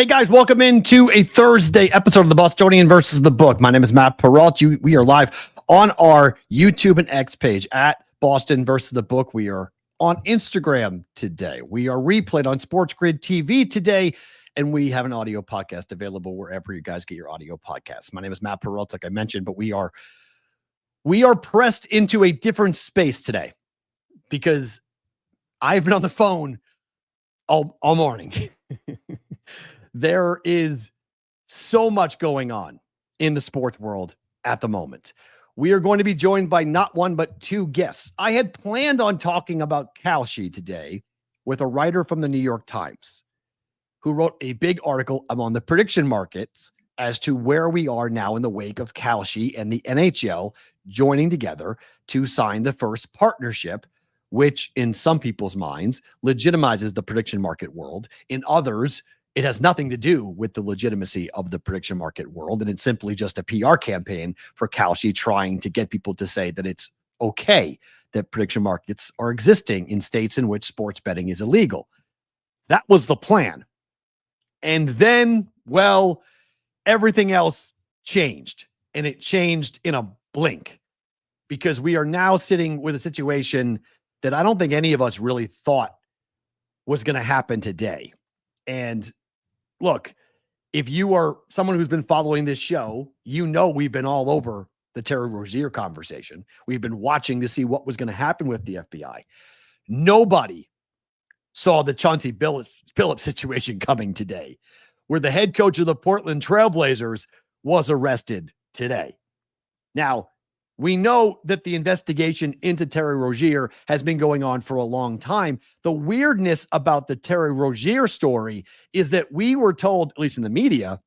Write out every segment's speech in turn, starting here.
Hey guys, welcome into a Thursday episode of the Bostonian versus the Book. My name is Matt Peralt. We are live on our YouTube and X page at Boston versus the Book. We are on Instagram today. We are replayed on Sports Grid TV today, and we have an audio podcast available wherever you guys get your audio podcasts. My name is Matt Peralt, like I mentioned, but we are pressed into a different space today because I've been on the phone all morning. There is so much going on in the sports world at the moment. We are going to be joined by not one, but two guests. I had planned on talking about Kalshi today with a writer from the New York Times who wrote a big article on the prediction markets as to where we are now in the wake of Kalshi and the NHL joining together to sign the first partnership, which in some people's minds legitimizes the prediction market world. In others, it has nothing to do with the legitimacy of the prediction market world, and it's simply just a PR campaign for Kalshi trying to get people to say that it's okay that prediction markets are existing in states in which sports betting is illegal. That was the plan. And then, well, everything else changed, and it changed in a blink because we are now sitting with a situation that I don't think any of us really thought was going to happen today. And look, if you are someone who's been following this show, you know we've been all over the Terry Rozier conversation. We've been watching to see what was going to happen with the FBI. Nobody saw the Chauncey Billups situation coming today, where the head coach of the Portland Trailblazers was arrested today. Now, we know that the investigation into Terry Rozier has been going on for a long time. The weirdness about the Terry Rozier story is that we were told, at least in the media,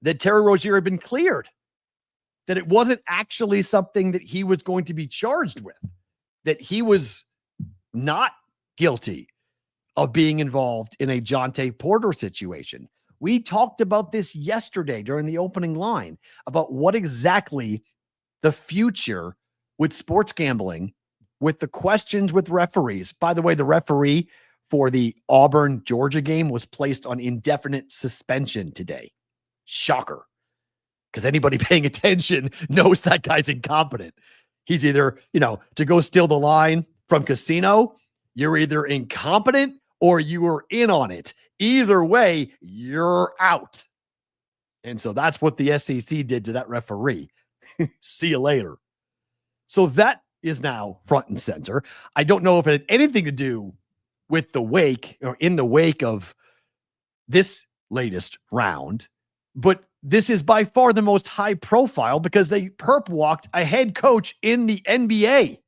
that Terry Rozier had been cleared, that it wasn't actually something that he was going to be charged with, that he was not guilty of being involved in a Jonte Porter situation. We talked about this yesterday during the opening line about what exactly the future with sports gambling, with the questions with referees. By the way, the referee for the Auburn-Georgia game was placed on indefinite suspension today. Shocker. Because anybody paying attention knows that guy's incompetent. He's either, to go steal the line from Casino, you're either incompetent or you were in on it. Either way, you're out. And so that's what the SEC did to that referee. See you later. So that is now front and center. I don't know if it had anything to do with the wake or in the wake of this latest round, but this is by far the most high profile because they perp walked a head coach in the NBA. I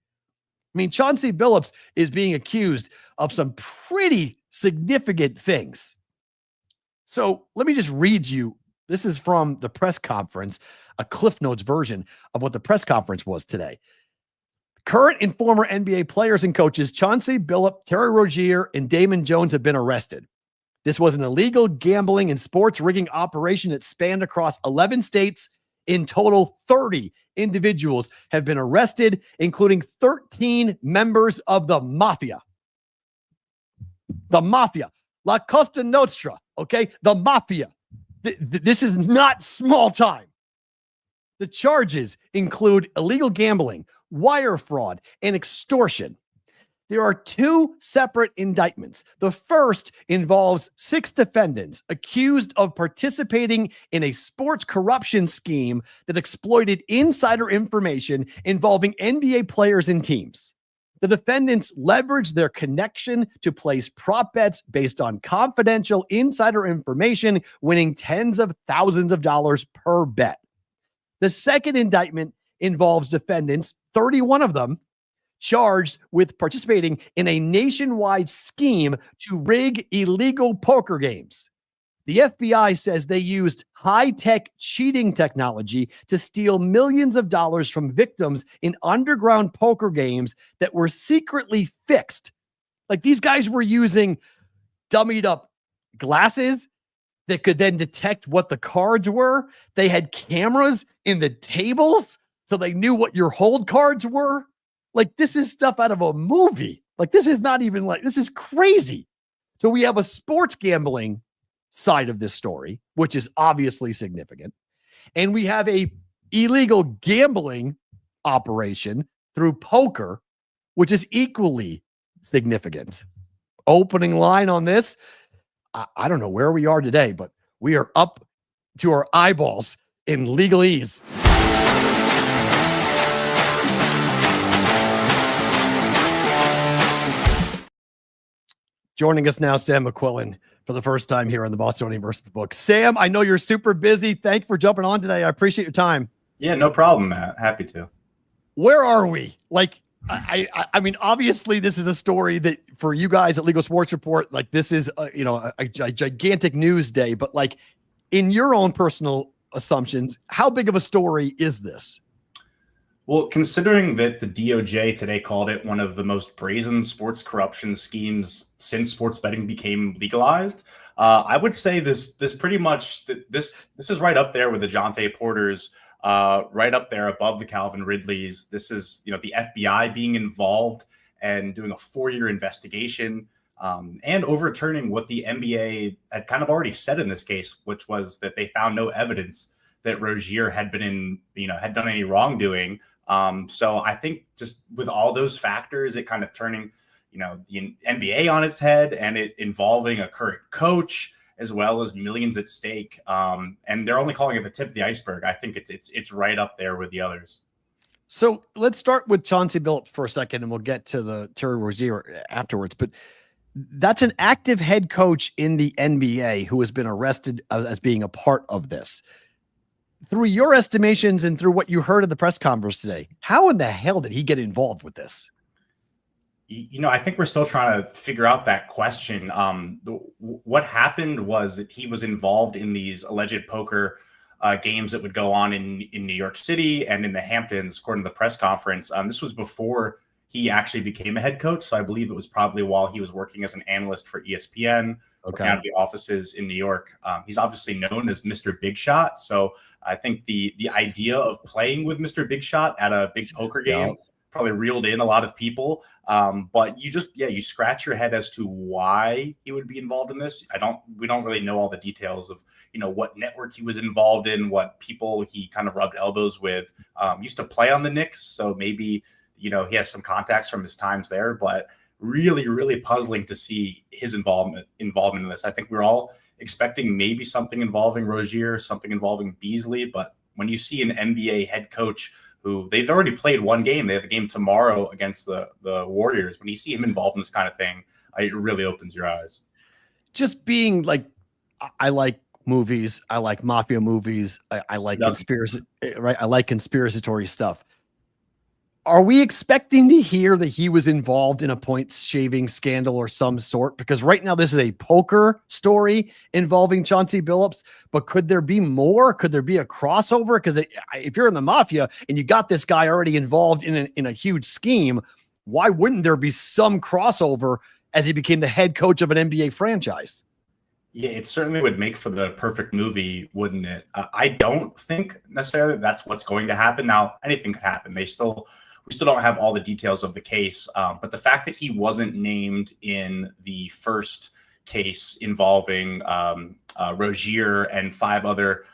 mean, Chauncey Billups is being accused of some pretty significant things. So let me just read you. This is from the press conference, a Cliff Notes version of what the press conference was today. Current and former NBA players and coaches Chauncey Billups, Terry Rozier, and Damon Jones have been arrested. This was an illegal gambling and sports rigging operation that spanned across 11 states. In total, 30 individuals have been arrested, including 13 members of the mafia. The mafia. La Costa Nostra, okay? The mafia. This is not small time. The charges include illegal gambling, wire fraud, and extortion. There are two separate indictments. The first involves 6 defendants accused of participating in a sports corruption scheme that exploited insider information involving NBA players and teams. The defendants leveraged their connection to place prop bets based on confidential insider information, winning tens of thousands of dollars per bet. The second indictment involves defendants, 31 of them, charged with participating in a nationwide scheme to rig illegal poker games. The FBI says they used high-tech cheating technology to steal millions of dollars from victims in underground poker games that were secretly fixed. Like, these guys were using dummied up glasses that could then detect what the cards were. They had cameras in the tables so they knew what your hold cards were. Like, this is stuff out of a movie. Like, this is not even like, this is crazy. So we have a sports gambling side of this story, which is obviously significant. And we have a illegal gambling operation through poker, which is equally significant. Opening line on this, I don't know where we are today, but we are up to our eyeballs in legalese. Joining us now, Sam McQuillan, for the first time here on the Bostonian versus the Book. Sam, I know you're super busy. Thanks for jumping on today. I appreciate your time. Yeah, no problem, Matt. Happy to. Where are we? Like, I mean, obviously, this is a story that for you guys at Legal Sports Report, like this is a gigantic news day. But like, in your own personal assumptions, how big of a story is this? Well, considering that the DOJ today called it one of the most brazen sports corruption schemes since sports betting became legalized, I would say this pretty much this is right up there with the Jonte Porters, right up there above the Calvin Ridleys. This is the FBI being involved and doing a 4-year investigation and overturning what the NBA had kind of already said in this case, which was that they found no evidence that Rozier had been had done any wrongdoing. So I think just with all those factors, it kind of turning, the NBA on its head and it involving a current coach as well as millions at stake. And they're only calling it the tip of the iceberg. I think it's right up there with the others. So let's start with Chauncey Billups for a second, and we'll get to the Terry Rozier afterwards. But that's an active head coach in the NBA who has been arrested as being a part of this. Through your estimations and through what you heard at the press conference today, how in the hell did he get involved with this? I think we're still trying to figure out that question. What happened was that he was involved in these alleged poker games that would go on in New York City and in the Hamptons, according to the press conference. This was before he actually became a head coach. So I believe it was probably while he was working as an analyst for ESPN. Okay. Out of the offices in New York. He's obviously known as Mr. Big Shot. So I think the idea of playing with Mr. Big Shot at a big poker game probably reeled in a lot of people. But you scratch your head as to why he would be involved in this. We don't really know all the details of, what network he was involved in, what people he kind of rubbed elbows with. Used to play on the Knicks. So maybe, he has some contacts from his times there, but really, really puzzling to see his involvement in this. I think we're all expecting maybe something involving Rozier, something involving Beasley, but when you see an NBA head coach who they've already played one game, they have a game tomorrow against the Warriors. When you see him involved in this kind of thing, it really opens your eyes. Just being like, I like movies, I like mafia movies, I like conspiracy, right? I like conspiracy stuff. Are we expecting to hear that he was involved in a points shaving scandal or some sort? Because right now this is a poker story involving Chauncey Billups, but could there be more? Could there be a crossover? Because if you're in the mafia and you got this guy already involved in a huge scheme, why wouldn't there be some crossover as he became the head coach of an NBA franchise? Yeah, it certainly would make for the perfect movie, wouldn't it? I don't think necessarily that's what's going to happen. Now, anything could happen. We still don't have all the details of the case, but the fact that he wasn't named in the first case involving Rozier and 5 other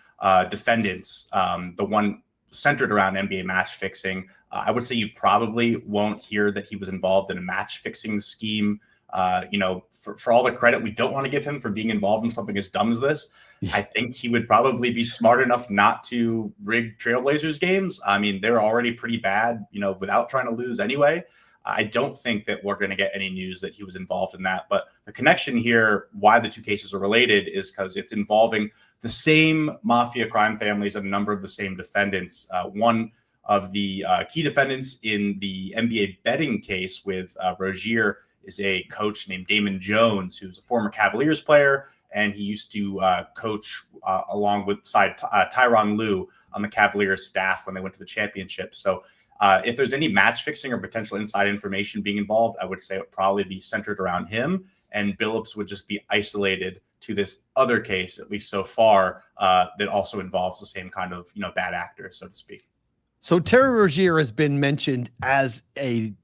defendants, the one centered around NBA match fixing, I would say you probably won't hear that he was involved in a match fixing scheme. For all the credit we don't want to give him for being involved in something as dumb as this, I think he would probably be smart enough not to rig Trailblazers games. I mean, they're already pretty bad, without trying to lose anyway. I don't think that we're going to get any news that he was involved in that. But the connection here, why the two cases are related, is because it's involving the same mafia crime families and a number of the same defendants. One of the key defendants in the NBA betting case with Rozier is a coach named Damon Jones, who's a former Cavaliers player. And he used to coach along with Tyronn Lue on the Cavaliers staff when they went to the championship. So if there's any match fixing or potential inside information being involved, I would say it would probably be centered around him. And Billups would just be isolated to this other case, at least so far, that also involves the same kind of, bad actor, so to speak. So Terry Rozier has been mentioned as a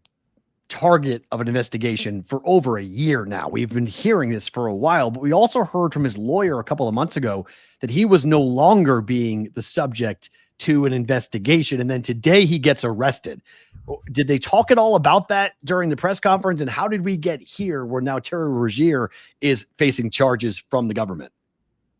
target of an investigation for over a year now. We've been hearing this for a while, but we also heard from his lawyer a couple of months ago that he was no longer being the subject to an investigation. And then today he gets arrested. Did they talk at all about that during the press conference? And how did we get here where now Terry Rozier is facing charges from the government?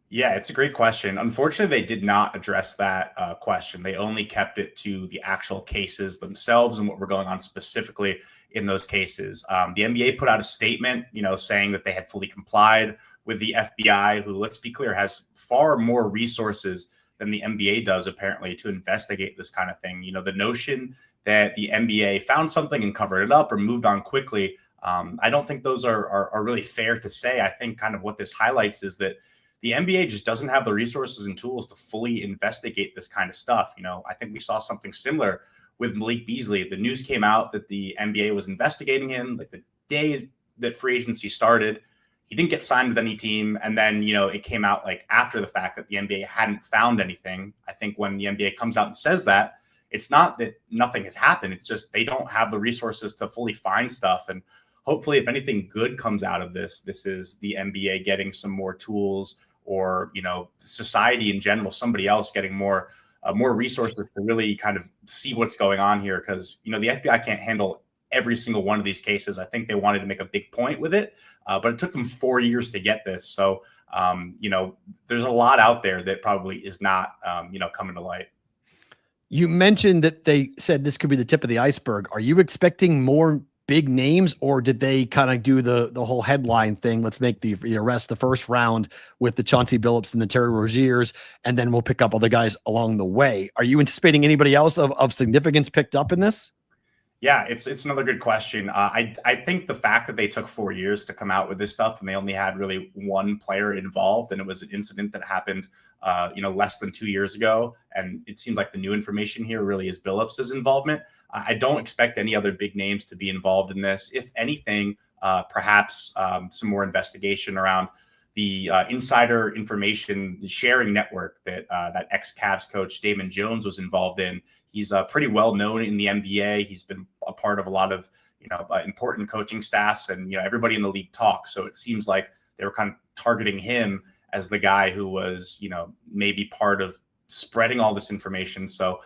Yeah, it's a great question. Unfortunately, they did not address that question. They only kept it to the actual cases themselves and what were going on specifically in those cases. The NBA put out a statement, saying that they had fully complied with the FBI, who, let's be clear, has far more resources than the NBA does, apparently, to investigate this kind of thing. The notion that the NBA found something and covered it up or moved on quickly, I don't think those are really fair to say. I think kind of what this highlights is that the NBA just doesn't have the resources and tools to fully investigate this kind of stuff. I think we saw something similar with Malik Beasley. The news came out that the NBA was investigating him like the day that free agency started. He didn't get signed with any team. And then, it came out like after the fact that the NBA hadn't found anything. I think when the NBA comes out and says that, it's not that nothing has happened. It's just they don't have the resources to fully find stuff. And hopefully, if anything good comes out of this, this is the NBA getting some more tools, or society in general, somebody else getting more resources to really kind of see what's going on here. Because the FBI can't handle every single one of these cases. I think they wanted to make a big point with it, but it took them 4 years to get this. So there's a lot out there that probably is not coming to light. You mentioned that they said this could be the tip of the iceberg. Are you expecting more big names, or did they kind of do the whole headline thing? Let's make the arrest the first round with the Chauncey Billups and the Terry Roziers, and then we'll pick up other guys along the way. Are you anticipating anybody else of significance picked up in this? Yeah, it's another good question. I think the fact that they took 4 years to come out with this stuff and they only had really one player involved, and it was an incident that happened less than 2 years ago, and it seemed like the new information here really is Billups's involvement. I don't expect any other big names to be involved in this. If anything, perhaps some more investigation around the insider information sharing network that that ex-Cavs coach Damon Jones was involved in. He's pretty well known in the NBA. He's been a part of a lot of important coaching staffs, and everybody in the league talks. So it seems like they were kind of targeting him as the guy who was maybe part of spreading all this information. So,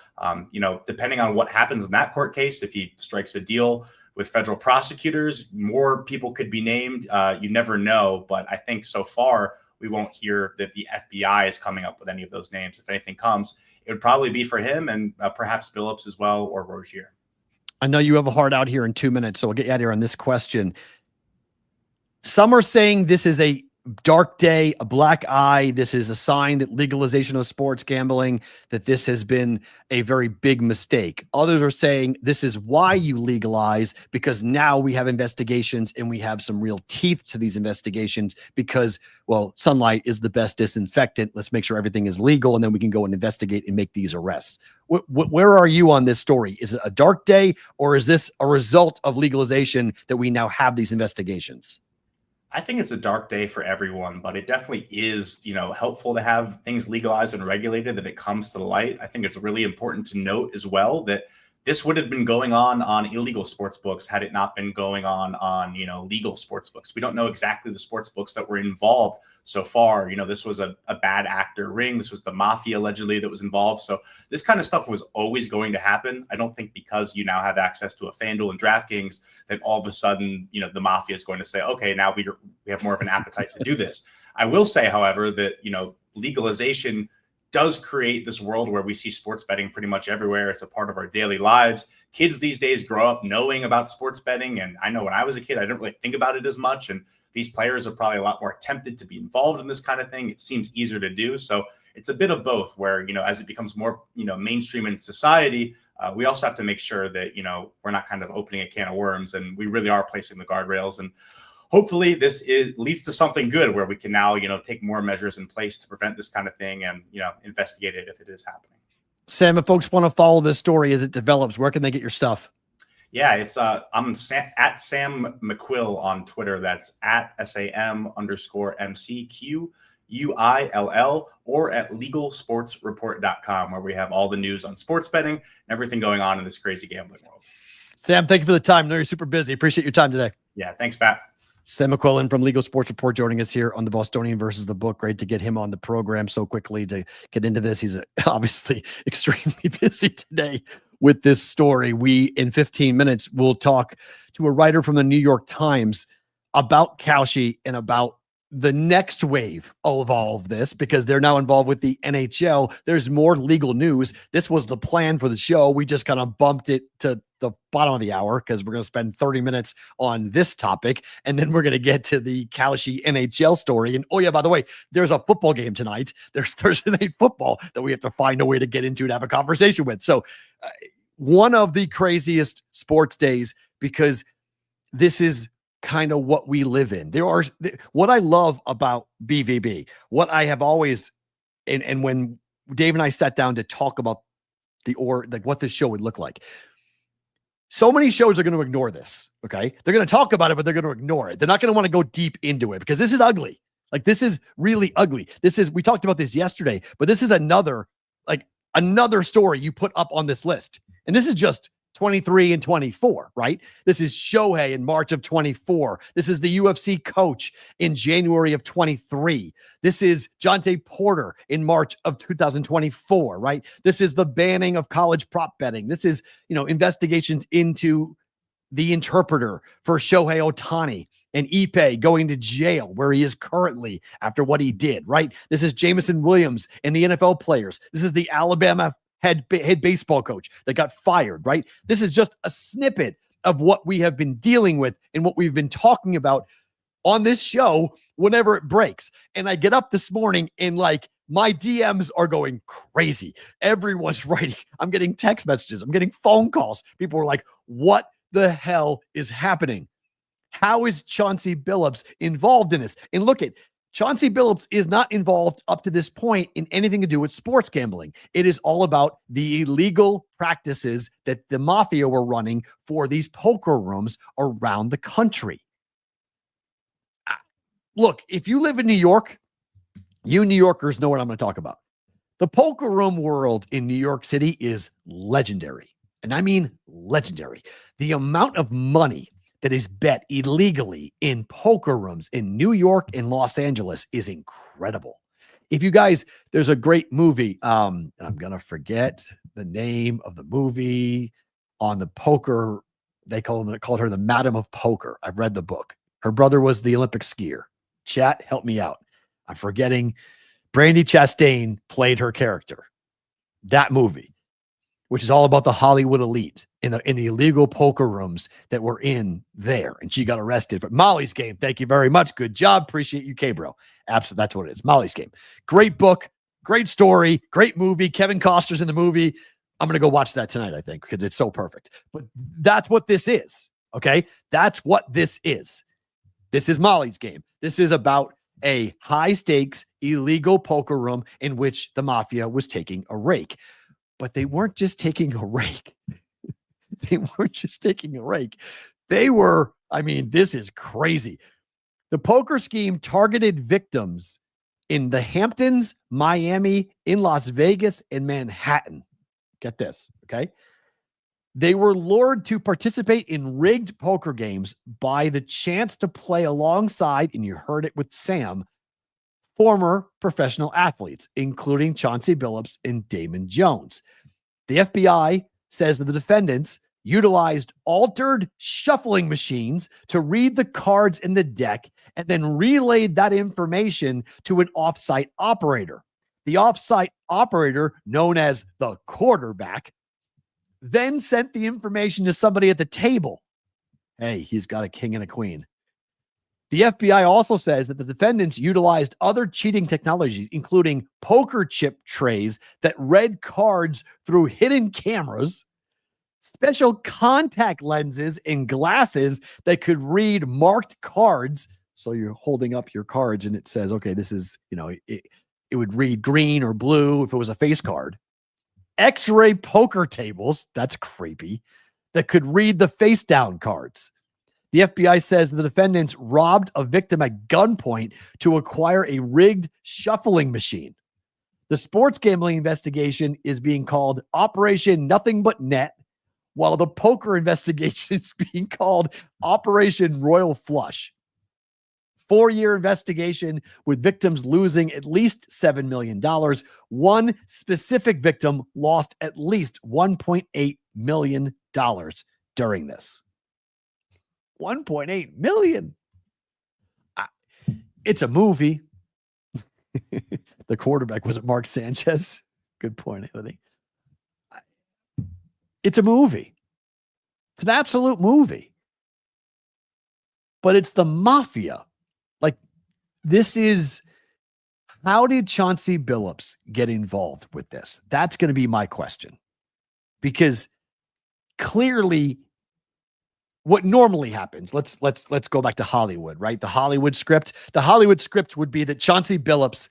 depending on what happens in that court case, if he strikes a deal with federal prosecutors, more people could be named. You never know. But I think so far, we won't hear that the FBI is coming up with any of those names. If anything comes, it would probably be for him and perhaps Billups as well, or Rozier. I know you have a hard out here in 2 minutes, so we'll get you out of here on this question. Some are saying this is a dark day, a black eye. This is a sign that legalization of sports gambling, that this has been a very big mistake. Others are saying this is why you legalize, because now we have investigations and we have some real teeth to these investigations because, well, sunlight is the best disinfectant. Let's make sure everything is legal, and then we can go and investigate and make these arrests. Where are you on this story? Is it a dark day, or is this a result of legalization that we now have these investigations? I think it's a dark day for everyone, but it definitely is, helpful to have things legalized and regulated, that it comes to the light. I think it's really important to note as well that this would have been going on illegal sports books had it not been going on legal sports books. We don't know exactly the sports books that were involved so far. This was a bad actor ring. This was the mafia allegedly that was involved. So this kind of stuff was always going to happen. I don't think because you now have access to a FanDuel and DraftKings that all of a sudden, the mafia is going to say, okay, now we have more of an appetite to do this. I will say, however, that, legalization does create this world where we see sports betting pretty much everywhere. It's a part of our daily lives. Kids these days grow up knowing about sports betting. And I know when I was a kid, I didn't really think about it as much. And these players are probably a lot more tempted to be involved in this kind of thing. It seems easier to do. So it's a bit of both where, as it becomes more, mainstream in society, we also have to make sure that, we're not kind of opening a can of worms, and we really are placing the guardrails. And hopefully this leads to something good where we can now, take more measures in place to prevent this kind of thing and, investigate it if it is happening. Sam, if folks want to follow this story as it develops, where can they get your stuff? Yeah, it's I'm at Sam McQuill on Twitter. That's at SAM_MCQUILL, or at legalsportsreport.com, where we have all the news on sports betting and everything going on in this crazy gambling world. Sam, thank you for the time. I know you're super busy. Appreciate your time today. Yeah, thanks, Matt. Sam McQuillan from Legal Sports Report joining us here on the Bostonian versus the book. Great to get him on the program so quickly to get into this. He's obviously extremely busy today with this story. We, in 15 minutes, will talk to a writer from the New York Times about Kalshi and about the next wave of all of this, because they're now involved with the NHL. There's more legal news. This was the plan for the show. We just kind of bumped it to the bottom of the hour because we're going to spend 30 minutes on this topic. And then we're going to get to the Kalshi NHL story. And oh yeah, by the way, there's a football game tonight. There's Thursday night football that we have to find a way to get into and have a conversation with. So one of the craziest sports days, because this is kind of what we live in. What I love about BVB, what I have always, and when Dave and I sat down to talk about what this show would look like, so many shows are going to ignore this. Okay. They're going to talk about it, but they're going to ignore it. They're not going to want to go deep into it because this is ugly. Like, this is really ugly. We talked about this yesterday, but this is another story you put up on this list. And this is just 23 and 24, right? This is Shohei in March of 24. This is the UFC coach in January of 23. This is Jonte Porter in March of 2024, right? This is the banning of college prop betting. This is, investigations into the interpreter for Shohei Ohtani and Ipe going to jail where he is currently after what he did, right? This is Jameson Williams and the NFL players. This is the Alabama head baseball coach that got fired, right? This is just a snippet of what we have been dealing with and what we've been talking about on this show whenever it breaks. And I get up this morning and my DMs are going crazy. Everyone's writing. I'm getting text messages. I'm getting phone calls. People are like, what the hell is happening? How is Chauncey Billups involved in this? And look at Chauncey Billups is not involved up to this point in anything to do with sports gambling. It is all about the illegal practices that the mafia were running for these poker rooms around the country. Look, if you live in New York, you New Yorkers know what I'm going to talk about. The poker room world in New York City is legendary. And I mean legendary. The amount of money that is bet illegally in poker rooms in New York and Los Angeles is incredible. If you guys, there's a great movie. I'm going to forget the name of the movie on the poker. They called her the Madam of Poker. I've read the book. Her brother was the Olympic skier. Chat, help me out. I'm forgetting. Brandy Chastain played her character. That movie, which is all about the Hollywood elite in the illegal poker rooms that were in there. And she got arrested for Molly's Game. Thank you very much. Good job. Appreciate you, K-Bro. Absolutely. That's what it is. Molly's Game. Great book. Great story. Great movie. Kevin Costner's in the movie. I'm going to go watch that tonight, I think, because it's so perfect. But that's what this is. Okay. That's what this is. This is Molly's Game. This is about a high stakes illegal poker room in which the mafia was taking a rake. But they weren't just taking a rake. They weren't just taking a rake. They were, this is crazy. The poker scheme targeted victims in the Hamptons, Miami, in Las Vegas, and Manhattan. Get this, okay? They were lured to participate in rigged poker games by the chance to play alongside, and you heard it with Sam, former professional athletes, including Chauncey Billups and Damon Jones. The FBI says that the defendants utilized altered shuffling machines to read the cards in the deck and then relayed that information to an offsite operator. The offsite operator, known as the quarterback, then sent the information to somebody at the table. Hey, he's got a king and a queen. The FBI also says that the defendants utilized other cheating technologies, including poker chip trays that read cards through hidden cameras, special contact lenses and glasses that could read marked cards. So you're holding up your cards and it says, okay, this is, it would read green or blue if it was a face card. X-ray poker tables, that's creepy, that could read the face down cards. The FBI says the defendants robbed a victim at gunpoint to acquire a rigged shuffling machine. The sports gambling investigation is being called Operation Nothing But Net, while the poker investigation is being called Operation Royal Flush. 4-year investigation with victims losing at least $7 million. One specific victim lost at least $1.8 million during this. $1.8 million. It's a movie. The quarterback, was it Mark Sanchez? Good point, Anthony. It's a movie. It's an absolute movie. But it's the mafia. Like, this is, how did Chauncey Billups get involved with this? That's going to be my question. Because clearly, what normally happens, let's go back to Hollywood, right? The Hollywood script would be that Chauncey Billups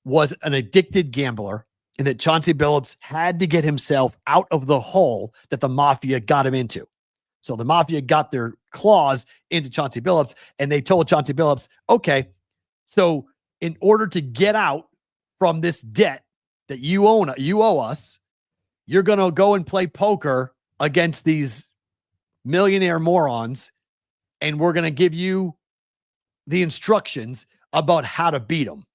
was an addicted gambler and that Chauncey Billups had to get himself out of the hole that the mafia got him into. So the mafia got their claws into Chauncey Billups, and they told Chauncey Billups, okay, so in order to get out from this debt that you owe us, you're going to go and play poker against these millionaire morons, and we're going to give you the instructions about how to beat them.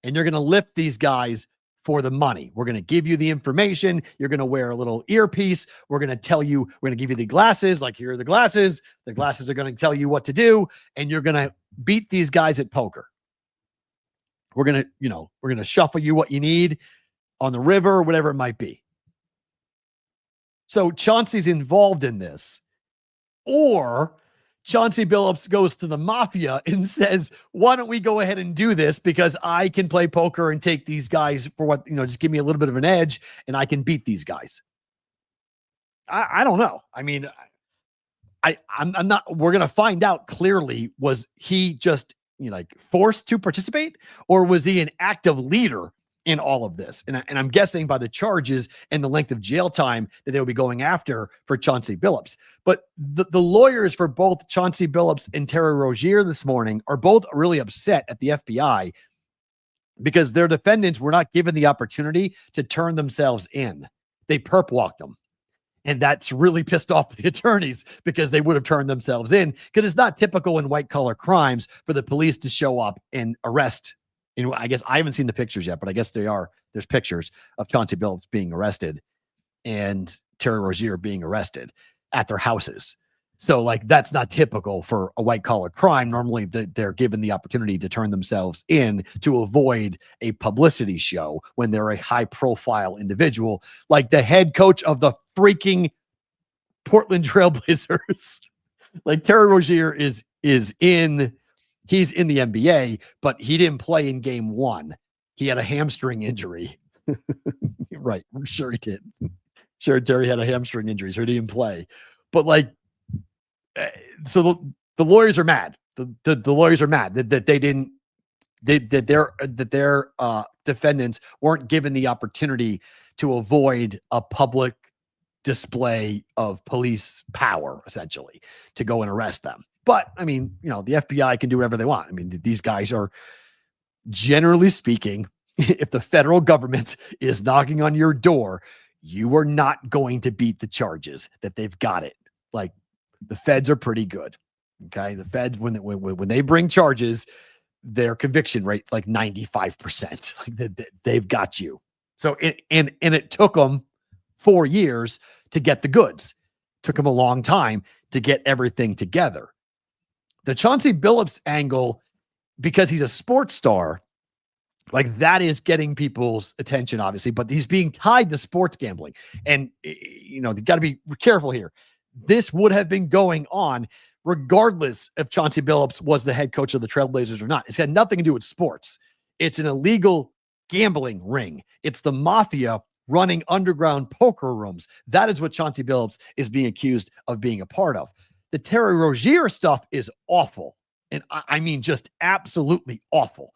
And you're going to lift these guys for the money. We're going to give you the information. You're going to wear a little earpiece. We're going to tell you, we're going to give you the glasses. Like, here are the glasses. The glasses are going to tell you what to do. And you're going to beat these guys at poker. We're going to, we're going to shuffle you what you need on the river, or whatever it might be. So Chauncey's involved in this. Or Chauncey Billups goes to the mafia and says, why don't we go ahead and do this, because I can play poker and take these guys for what, just give me a little bit of an edge and I can beat these guys. I don't know. I mean, I'm not, we're going to find out clearly, was he just, forced to participate, or was he an active leader in all of this? And I'm guessing by the charges and the length of jail time that they'll be going after for Chauncey Billups. But the lawyers for both Chauncey Billups and Terry Rozier this morning are both really upset at the FBI because their defendants were not given the opportunity to turn themselves in. They perp walked them. And that's really pissed off the attorneys, because they would have turned themselves in, because it's not typical in white collar crimes for the police to show up and arrest. I guess I haven't seen the pictures yet, but I guess there's pictures of Chauncey Billups being arrested and Terry Rozier being arrested at their houses. So that's not typical for a white collar crime. Normally they're given the opportunity to turn themselves in to avoid a publicity show when they're a high profile individual, like the head coach of the freaking Portland Trailblazers. Terry Rozier is in, he's in the NBA, but he didn't play in game 1. He had a hamstring injury. Right. Sure he did. Sure, Terry had a hamstring injury, so he didn't play. But so the lawyers are mad. The lawyers are mad that they didn't, that their defendants weren't given the opportunity to avoid a public display of police power, essentially, to go and arrest them. But I mean, the FBI can do whatever they want. I mean, these guys are, generally speaking, if the federal government is knocking on your door, you are not going to beat the charges that they've got it. The feds are pretty good. Okay. The feds, when they bring charges, their conviction rate's 95%. They've got you. So it took them 4 years to get the goods. Took them a long time to get everything together. The Chauncey Billups angle, because he's a sports star, that is getting people's attention, obviously, but he's being tied to sports gambling. And, you've got to be careful here. This would have been going on regardless if Chauncey Billups was the head coach of the Trailblazers or not. It's got nothing to do with sports. It's an illegal gambling ring. It's the mafia running underground poker rooms. That is what Chauncey Billups is being accused of being a part of. The Terry Rozier stuff is awful. And I mean, just absolutely awful.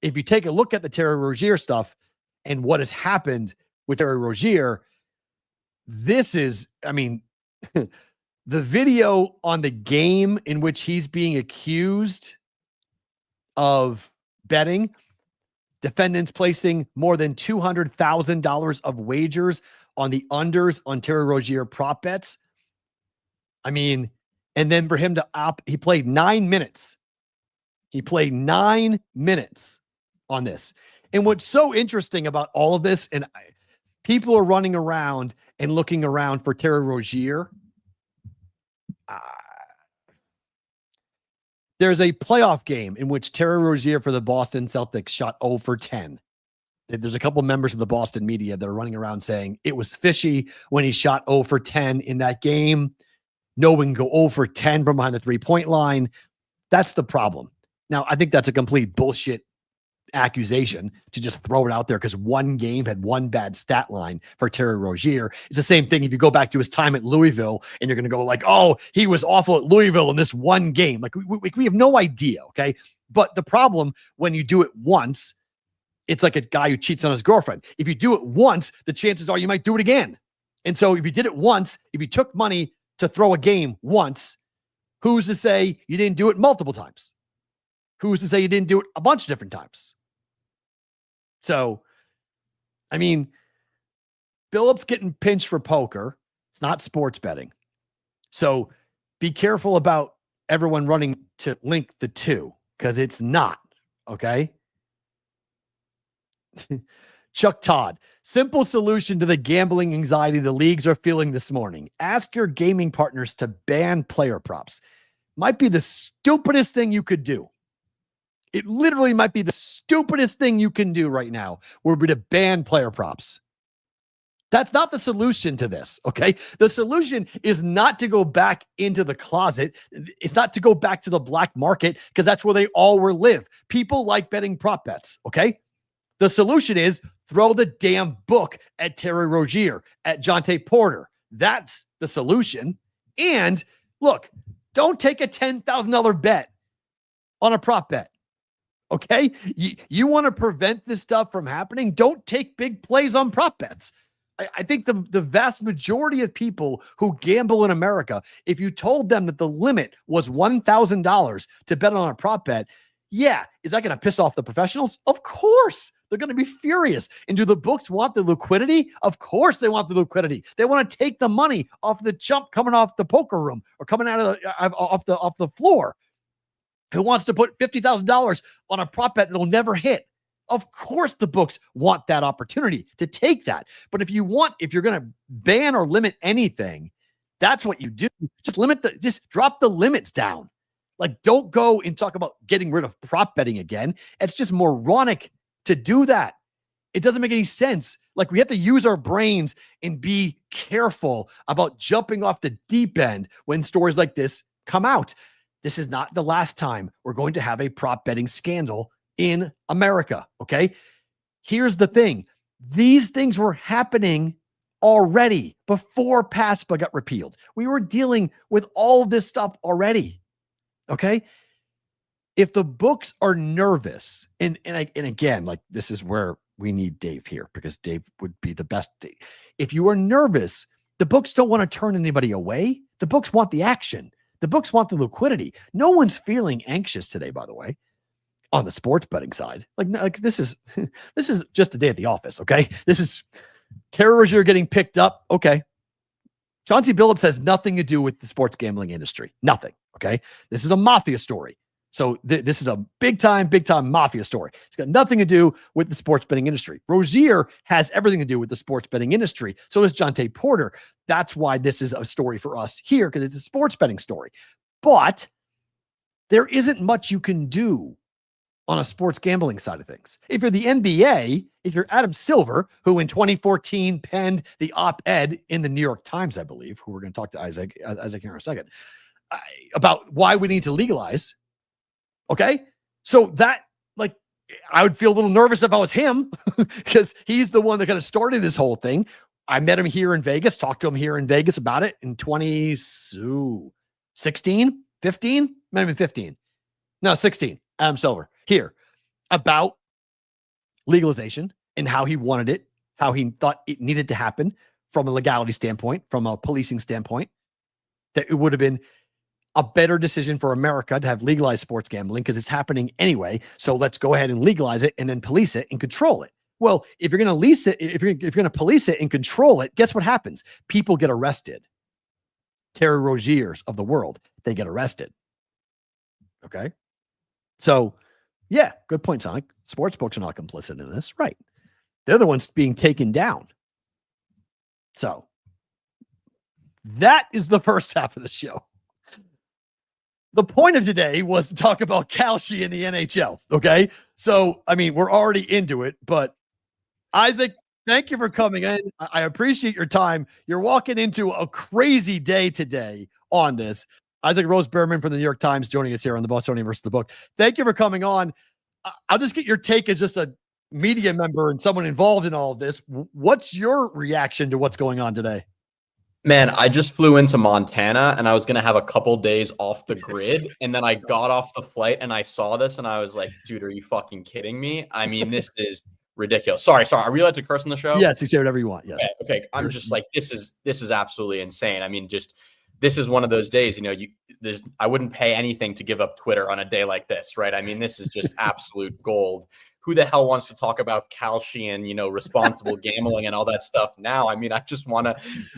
If you take a look at the Terry Rozier stuff and what has happened with Terry Rozier, this is, the video on the game in which he's being accused of betting, defendants placing more than $200,000 of wagers on the unders on Terry Rozier prop bets. I mean, and then for him to he played 9 minutes. He played 9 minutes on this. And what's so interesting about all of this, and people are running around and looking around for Terry Rozier. There's a playoff game in which Terry Rozier for the Boston Celtics shot 0 for 10. There's a couple members of the Boston media that are running around saying it was fishy when he shot 0 for 10 in that game. No one can go 0 for 10 from behind the 3-point line. That's the problem. Now, I think that's a complete bullshit accusation to just throw it out there because one game had one bad stat line for Terry Rozier. It's the same thing if you go back to his time at Louisville and you're going to go like, oh, he was awful at Louisville in this one game. Like we have no idea, okay? But the problem when you do it once, it's like a guy who cheats on his girlfriend. If you do it once, the chances are you might do it again. And so if you did it once, if you took money to throw a game once, who's to say you didn't do it multiple times? Who's to say you didn't do it a bunch of different times? So, I mean, Billups getting pinched for poker. It's not sports betting. So be careful about everyone running to link the two because it's not, okay? Chuck Todd, simple solution to the gambling anxiety the leagues are feeling this morning. Ask your gaming partners to ban player props. Might be the stupidest thing you could do. It literally might be the stupidest thing you can do right now would be to ban player props. That's not the solution to this, okay? The solution is not to go back into the closet. It's not to go back to the black market because that's where they all were live. People like betting prop bets, okay? The solution is throw the damn book at Terry Rozier, at Jonte Porter. That's the solution. And look, don't take a $10,000 bet on a prop bet. Okay? You want to prevent this stuff from happening? Don't take big plays on prop bets. I think the vast majority of people who gamble in America, if you told them that the limit was $1,000 to bet on a prop bet, yeah, is that going to piss off the professionals? Of course. They're going to be furious. And do the books want the liquidity? Of course they want the liquidity. They want to take the money off the chump coming off the poker room or coming out of off the floor. Who wants to put $50,000 on a prop bet that'll never hit? Of course the books want that opportunity to take that. But if you're going to ban or limit anything, that's what you do. Just drop the limits down. Like, don't go and talk about getting rid of prop betting again. It's just moronic to do that. It doesn't make any sense. Like, we have to use our brains and be careful about jumping off the deep end when stories like this come out. This is not the last time we're going to have a prop betting scandal in America, okay? Here's the thing. These things were happening already before PASPA got repealed. We were dealing with all this stuff already, okay? If the books are nervous, and again, like, this is where we need Dave here because Dave would be the best. If you are nervous, the books don't want to turn anybody away. The books want the action. The books want the liquidity. No one's feeling anxious today, by the way, on the sports betting side. Like this is just a day at the office, okay? This is Terry Rozier getting picked up, okay? Chauncey Billups has nothing to do with the sports gambling industry. Nothing, okay? This is a mafia story. So this is a big time mafia story. It's got nothing to do with the sports betting industry. Rozier has everything to do with the sports betting industry. So does Jonte Porter. That's why this is a story for us here, because it's a sports betting story. But there isn't much you can do on a sports gambling side of things. If you're the NBA, if you're Adam Silver, who in 2014 penned the op-ed in the New York Times, I believe, who we're going to talk to Isaac here in a second, about why we need to legalize. Okay. So that, like, I would feel a little nervous if I was him because he's the one that kind of started this whole thing. I met him here in Vegas, talked to him here in Vegas about it in 2016, 15, might have been 15. No, 16. Adam Silver here about legalization and how he wanted it, how he thought it needed to happen from a legality standpoint, from a policing standpoint, that it would have been a better decision for America to have legalized sports gambling because it's happening anyway. So let's go ahead and legalize it and then police it and control it. Well, if you're going to lease it, if you're going to police it and control it, guess what happens? People get arrested. Terry Roziers of the world, they get arrested. Okay. So, yeah, good point, Sonic. Sports books are not complicit in this. Right. They're the ones being taken down. So, that is the first half of the show. The point of today was to talk about Kalshi in the NHL. Okay. So, I mean, we're already into it, but Isaac, thank you for coming in. I appreciate your time. You're walking into a crazy day today on this. Isaac Rose-Berman from the New York Times joining us here on the Bostonian versus the Book. Thank you for coming on. I'll just get your take as just a media member and someone involved in all of this. What's your reaction to what's going on today? Man, I just flew into Montana and I was going to have a couple days off the grid. And then I got off the flight and I saw this and I was like, dude, are you fucking kidding me? I mean, this is ridiculous. Sorry. Are we allowed to curse on the show? Yes, you say whatever you want. Yes. Okay. I'm just like, this is absolutely insane. I mean, this is one of those days, I wouldn't pay anything to give up Twitter on a day like this, right? I mean, this is just absolute gold. Who the hell wants to talk about Kalshi and, responsible gambling and all that stuff now? I mean, I just want to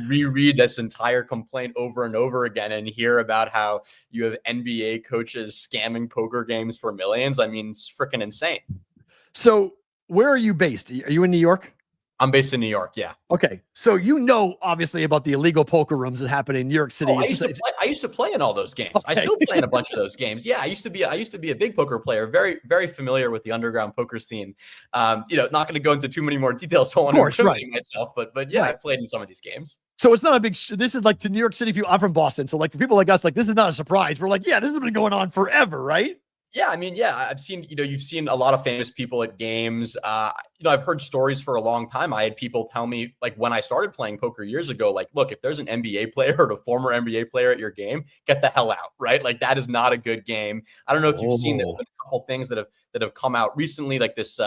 reread this entire complaint over and over again and hear about how you have NBA coaches scamming poker games for millions. I mean, it's freaking insane. So where are you based? Are you in New York? I'm based in New York. Yeah. Okay. So obviously about the illegal poker rooms that happen in New York City. Oh, I used to play in all those games. Okay. I still play in a bunch of those games. Yeah. I used to be a big poker player, very, very familiar with the underground poker scene. Not going to go into too many more details. Don't want to incriminate myself, but yeah, right. I played in some of these games. So it's not a big, this is like to New York City people. I'm from Boston. So like for people like us, like this is not a surprise. We're like, yeah, this has been going on forever. Right. Yeah, I mean, yeah, I've seen, you've seen a lot of famous people at games. I've heard stories for a long time. I had people tell me, like, when I started playing poker years ago, like, look, if there's an NBA player or a former NBA player at your game, get the hell out, right? Like, that is not a good game. I don't know if you've seen, there's been a couple things that have come out recently, like this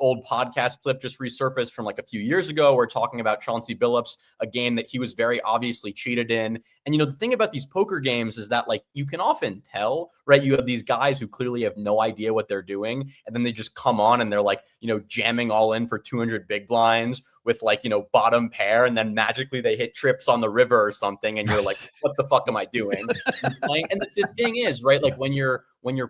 old podcast clip just resurfaced from like a few years ago. We're talking about Chauncey Billups, a game that he was very obviously cheated in. And, the thing about these poker games is that, like, you can often tell, right? You have these guys who clearly have no idea what they're doing. And then they just come on and they're like, jamming all in for 200 big blinds with like, bottom pair. And then magically they hit trips on the river or something. And you're like, what the fuck am I doing? And the thing is, right? Like when you're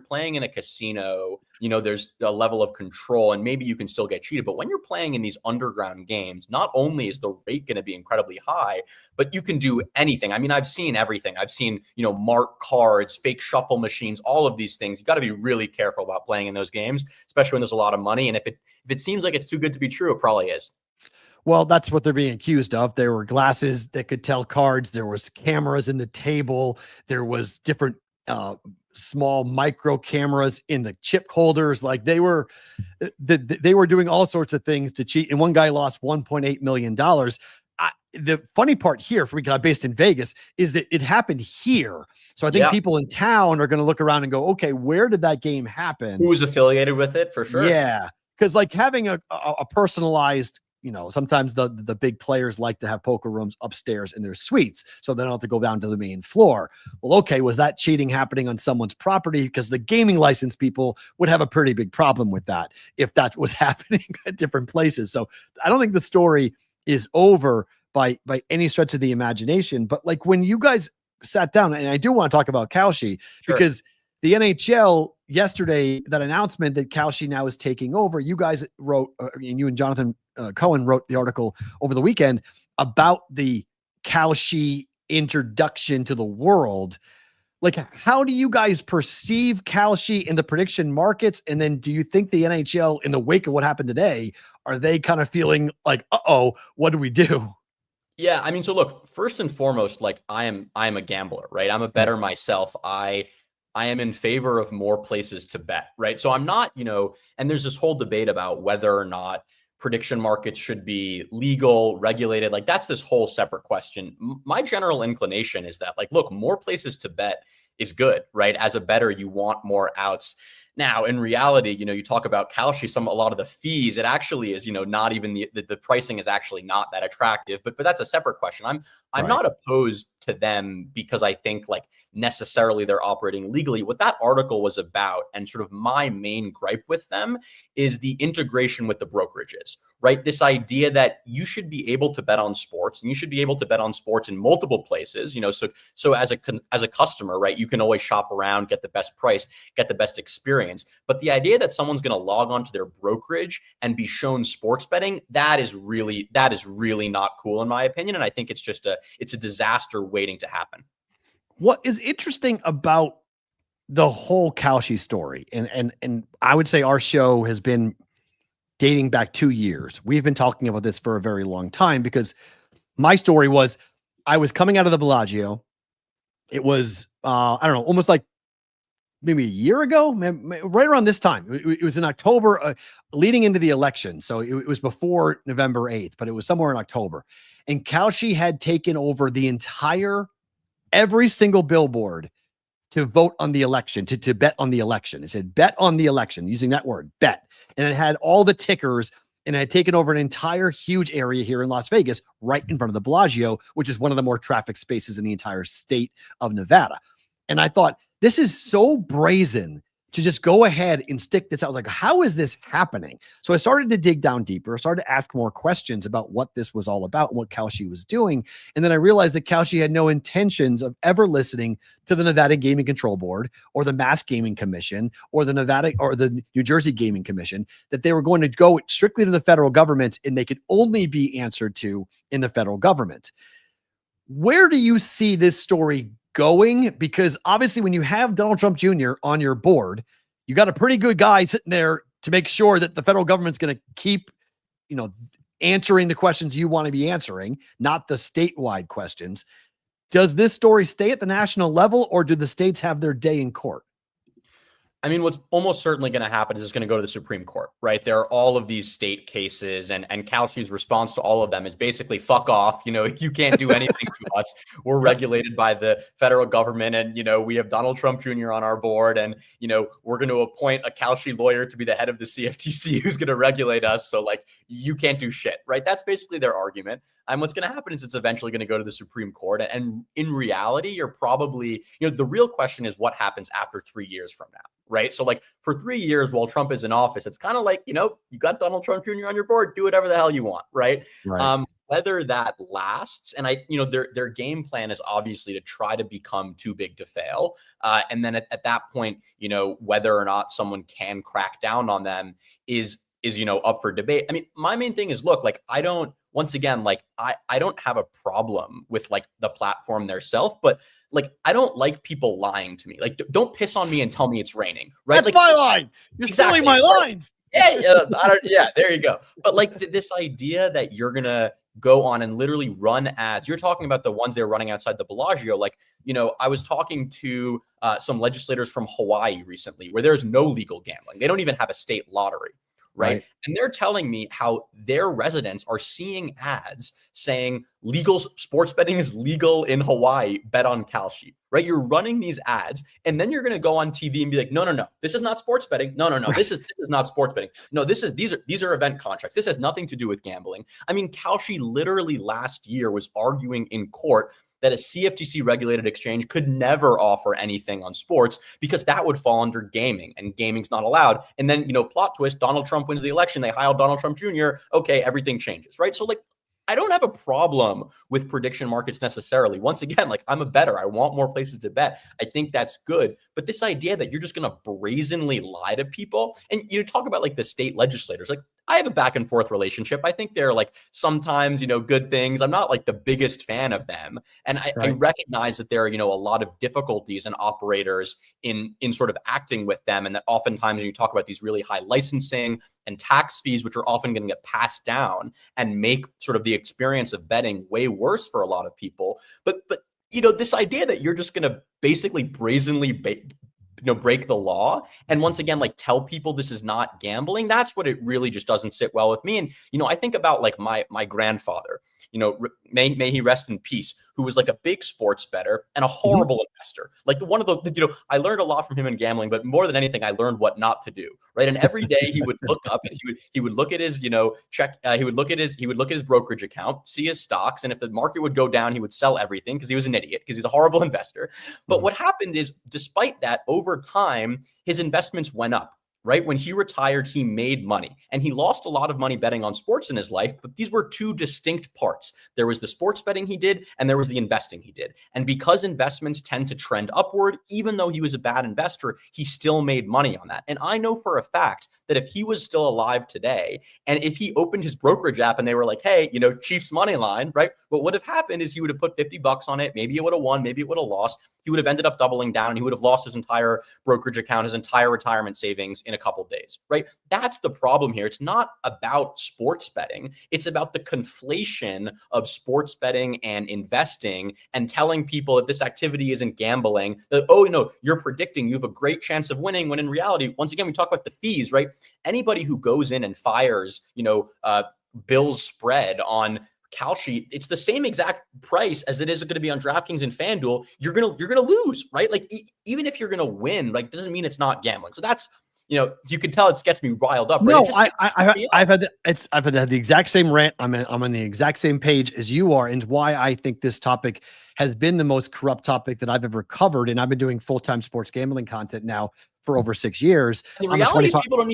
playing in a casino, there's a level of control and maybe you can still get cheated. But when you're playing in these underground games, not only is the rate going to be incredibly high, but you can do anything. I mean, I've seen everything. I've seen, mark cards, fake shuffle machines, all of these things. You got to be really careful about playing in those games, especially when there's a lot of money. And if it seems like it's too good to be true, it probably is. Well, that's what they're being accused of. There were glasses that could tell cards. There was cameras in the table. There was different small micro cameras in the chip holders. Like they were doing all sorts of things to cheat. And one guy lost $1.8 million. The funny part here for me, because I'm based in Vegas, is that it happened here. So I think people in town are going to look around and go, okay, where did that game happen? Who was affiliated with it for sure? Yeah. Because like having a personalized, sometimes the big players like to have poker rooms upstairs in their suites, so they don't have to go down to the main floor. Well, okay, was that cheating happening on someone's property? Because the gaming license people would have a pretty big problem with that if that was happening at different places. So I don't think the story is over by any stretch of the imagination. But like when you guys sat down, and I do want to talk about Kalshi, because the NHL yesterday, that announcement that Kalshi now is taking over, you guys wrote, and you and Jonathan Cohen wrote the article over the weekend about the Kalshi introduction to the world. Like, how do you guys perceive Kalshi in the prediction markets? And then do you think the NHL, in the wake of what happened today, are they kind of feeling like, uh-oh, what do we do? Yeah, I mean, so look, first and foremost, like I am a gambler, right? I'm a bettor myself. I am in favor of more places to bet, right? So I'm not, and there's this whole debate about whether or not prediction markets should be legal, regulated. Like that's this whole separate question. My general inclination is that, like, look, more places to bet is good, right? As a bettor, you want more outs. Now, in reality, you talk about Kalshi, a lot of the fees, it actually is, not even the pricing is actually not that attractive, but that's a separate question. I'm not opposed to them because I think like necessarily they're operating legally. What that article was about, and sort of my main gripe with them, is the integration with the brokerages, right? This idea that you should be able to bet on sports, and you should be able to bet on sports in multiple places, so as a customer, right, you can always shop around, get the best price, get the best experience. But the idea that someone's going to log on to their brokerage and be shown sports betting, that is really not cool in my opinion. And I think it's a disaster waiting to happen. What is interesting about the whole Kalshi story, and I would say our show has been dating back 2 years. We've been talking about this for a very long time, because my story was I was coming out of the Bellagio. It was, I don't know, almost like maybe a year ago, right around this time. It was in October, leading into the election. So it was before November 8th, but it was somewhere in October. And Kalshi had taken over every single billboard to vote on the election, to bet on the election. It said bet on the election, using that word, bet. And it had all the tickers, and it had taken over an entire huge area here in Las Vegas, right in front of the Bellagio, which is one of the more trafficked spaces in the entire state of Nevada. And I thought, this is so brazen to just go ahead and stick this out. I was like, how is this happening? So I started to dig down deeper, started to ask more questions about what this was all about and what Kalshi was doing. And then I realized that Kalshi had no intentions of ever listening to the Nevada Gaming Control Board or the Mass Gaming Commission or the New Jersey Gaming Commission, that they were going to go strictly to the federal government, and they could only be answered to in the federal government. Where do you see this story going? Because obviously when you have Donald Trump Jr. on your board, you got a pretty good guy sitting there to make sure that the federal government's going to keep, answering the questions you want to be answering, not the statewide questions. Does this story stay at the national level, or do the states have their day in court? I mean, what's almost certainly going to happen is it's going to go to the Supreme Court, right? There are all of these state cases, and Kalshi's response to all of them is basically fuck off. You can't do anything to us. We're regulated by the federal government, and, we have Donald Trump Jr. on our board, and, we're going to appoint a Kalshi lawyer to be the head of the CFTC who's going to regulate us. So like, you can't do shit, right? That's basically their argument. And what's going to happen is it's eventually going to go to the Supreme Court. And in reality, you're probably, the real question is what happens after 3 years from now, right? So like for 3 years while Trump is in office, it's kind of like, you got Donald Trump Jr. on your board, do whatever the hell you want, right? Whether that lasts, and their game plan is obviously to try to become too big to fail. And then at that point, whether or not someone can crack down on them is up for debate. I mean, my main thing is, look, like I don't have a problem with like the platform theirself, but like, I don't like people lying to me. Like, don't piss on me and tell me it's raining, right? That's like, my line. You're stealing my lines. Yeah, there you go. But like this idea that you're going to go on and literally run ads. You're talking about the ones they're running outside the Bellagio. Like, I was talking to some legislators from Hawaii recently where there's no legal gambling. They don't even have a state lottery. Right. And they're telling me how their residents are seeing ads saying legal sports betting is legal in Hawaii, bet on Kalshi, right? You're running these ads, and then you're going to go on TV and be like, no, this is not sports betting. No, this is not sports betting. No, these are event contracts. This has nothing to do with gambling. I mean, Kalshi literally last year was arguing in court that a CFTC regulated exchange could never offer anything on sports because that would fall under gaming, and gaming's not allowed. And then, plot twist, Donald Trump wins the election. They hire Donald Trump Jr. Okay, everything changes, right? So like, I don't have a problem with prediction markets necessarily. Once again, like I'm a bettor. I want more places to bet. I think that's good. But this idea that you're just going to brazenly lie to people, and you talk about like the state legislators, like I have a back and forth relationship. I think they're like sometimes, good things. I'm not like the biggest fan of them. And I recognize that there are, a lot of difficulties and operators in sort of acting with them. And that oftentimes you talk about these really high licensing and tax fees, which are often going to get passed down and make sort of the experience of betting way worse for a lot of people. But this idea that you're just going to basically brazenly break the law and once again like tell people this is not gambling, that's what it really just doesn't sit well with me. And I think about like my grandfather, may he rest in peace, who was like a big sports bettor and a horrible investor. Like one of the, I learned a lot from him in gambling, but more than anything, I learned what not to do. Right. And every day he would look up and he would look at his, check. He would look at his brokerage account, see his stocks. And if the market would go down, he would sell everything because he was an idiot, because he's a horrible investor. But what happened is, despite that, over time, his investments went up. Right? When he retired, he made money, and he lost a lot of money betting on sports in his life. But these were two distinct parts. There was the sports betting he did, and there was the investing he did. And because investments tend to trend upward, even though he was a bad investor, he still made money on that. And I know for a fact that if he was still alive today, and if he opened his brokerage app and they were like, hey, Chiefs money line, right? What would have happened is he would have put $50 on it. Maybe it would have won, maybe it would have lost. He would have ended up doubling down, and he would have lost his entire brokerage account, his entire retirement savings in a couple of days, right? That's the problem here. It's not about sports betting. It's about the conflation of sports betting and investing, and telling people that this activity isn't gambling, that, oh, you're predicting you have a great chance of winning, when in reality, once again, we talk about the fees, right? Anybody who goes in and fires, Bill's spread on Kalshi, it's the same exact price as it is going to be on DraftKings and FanDuel. You're gonna lose, right? Like even if you're gonna win, like doesn't mean it's not gambling. So that's, you can tell it gets me riled up. Right? No, I've had the exact same rant. I'm on the exact same page as you are, and why I think this topic has been the most corrupt topic that I've ever covered. And I've been doing full-time sports gambling content now for over 6 years. The reality is people don't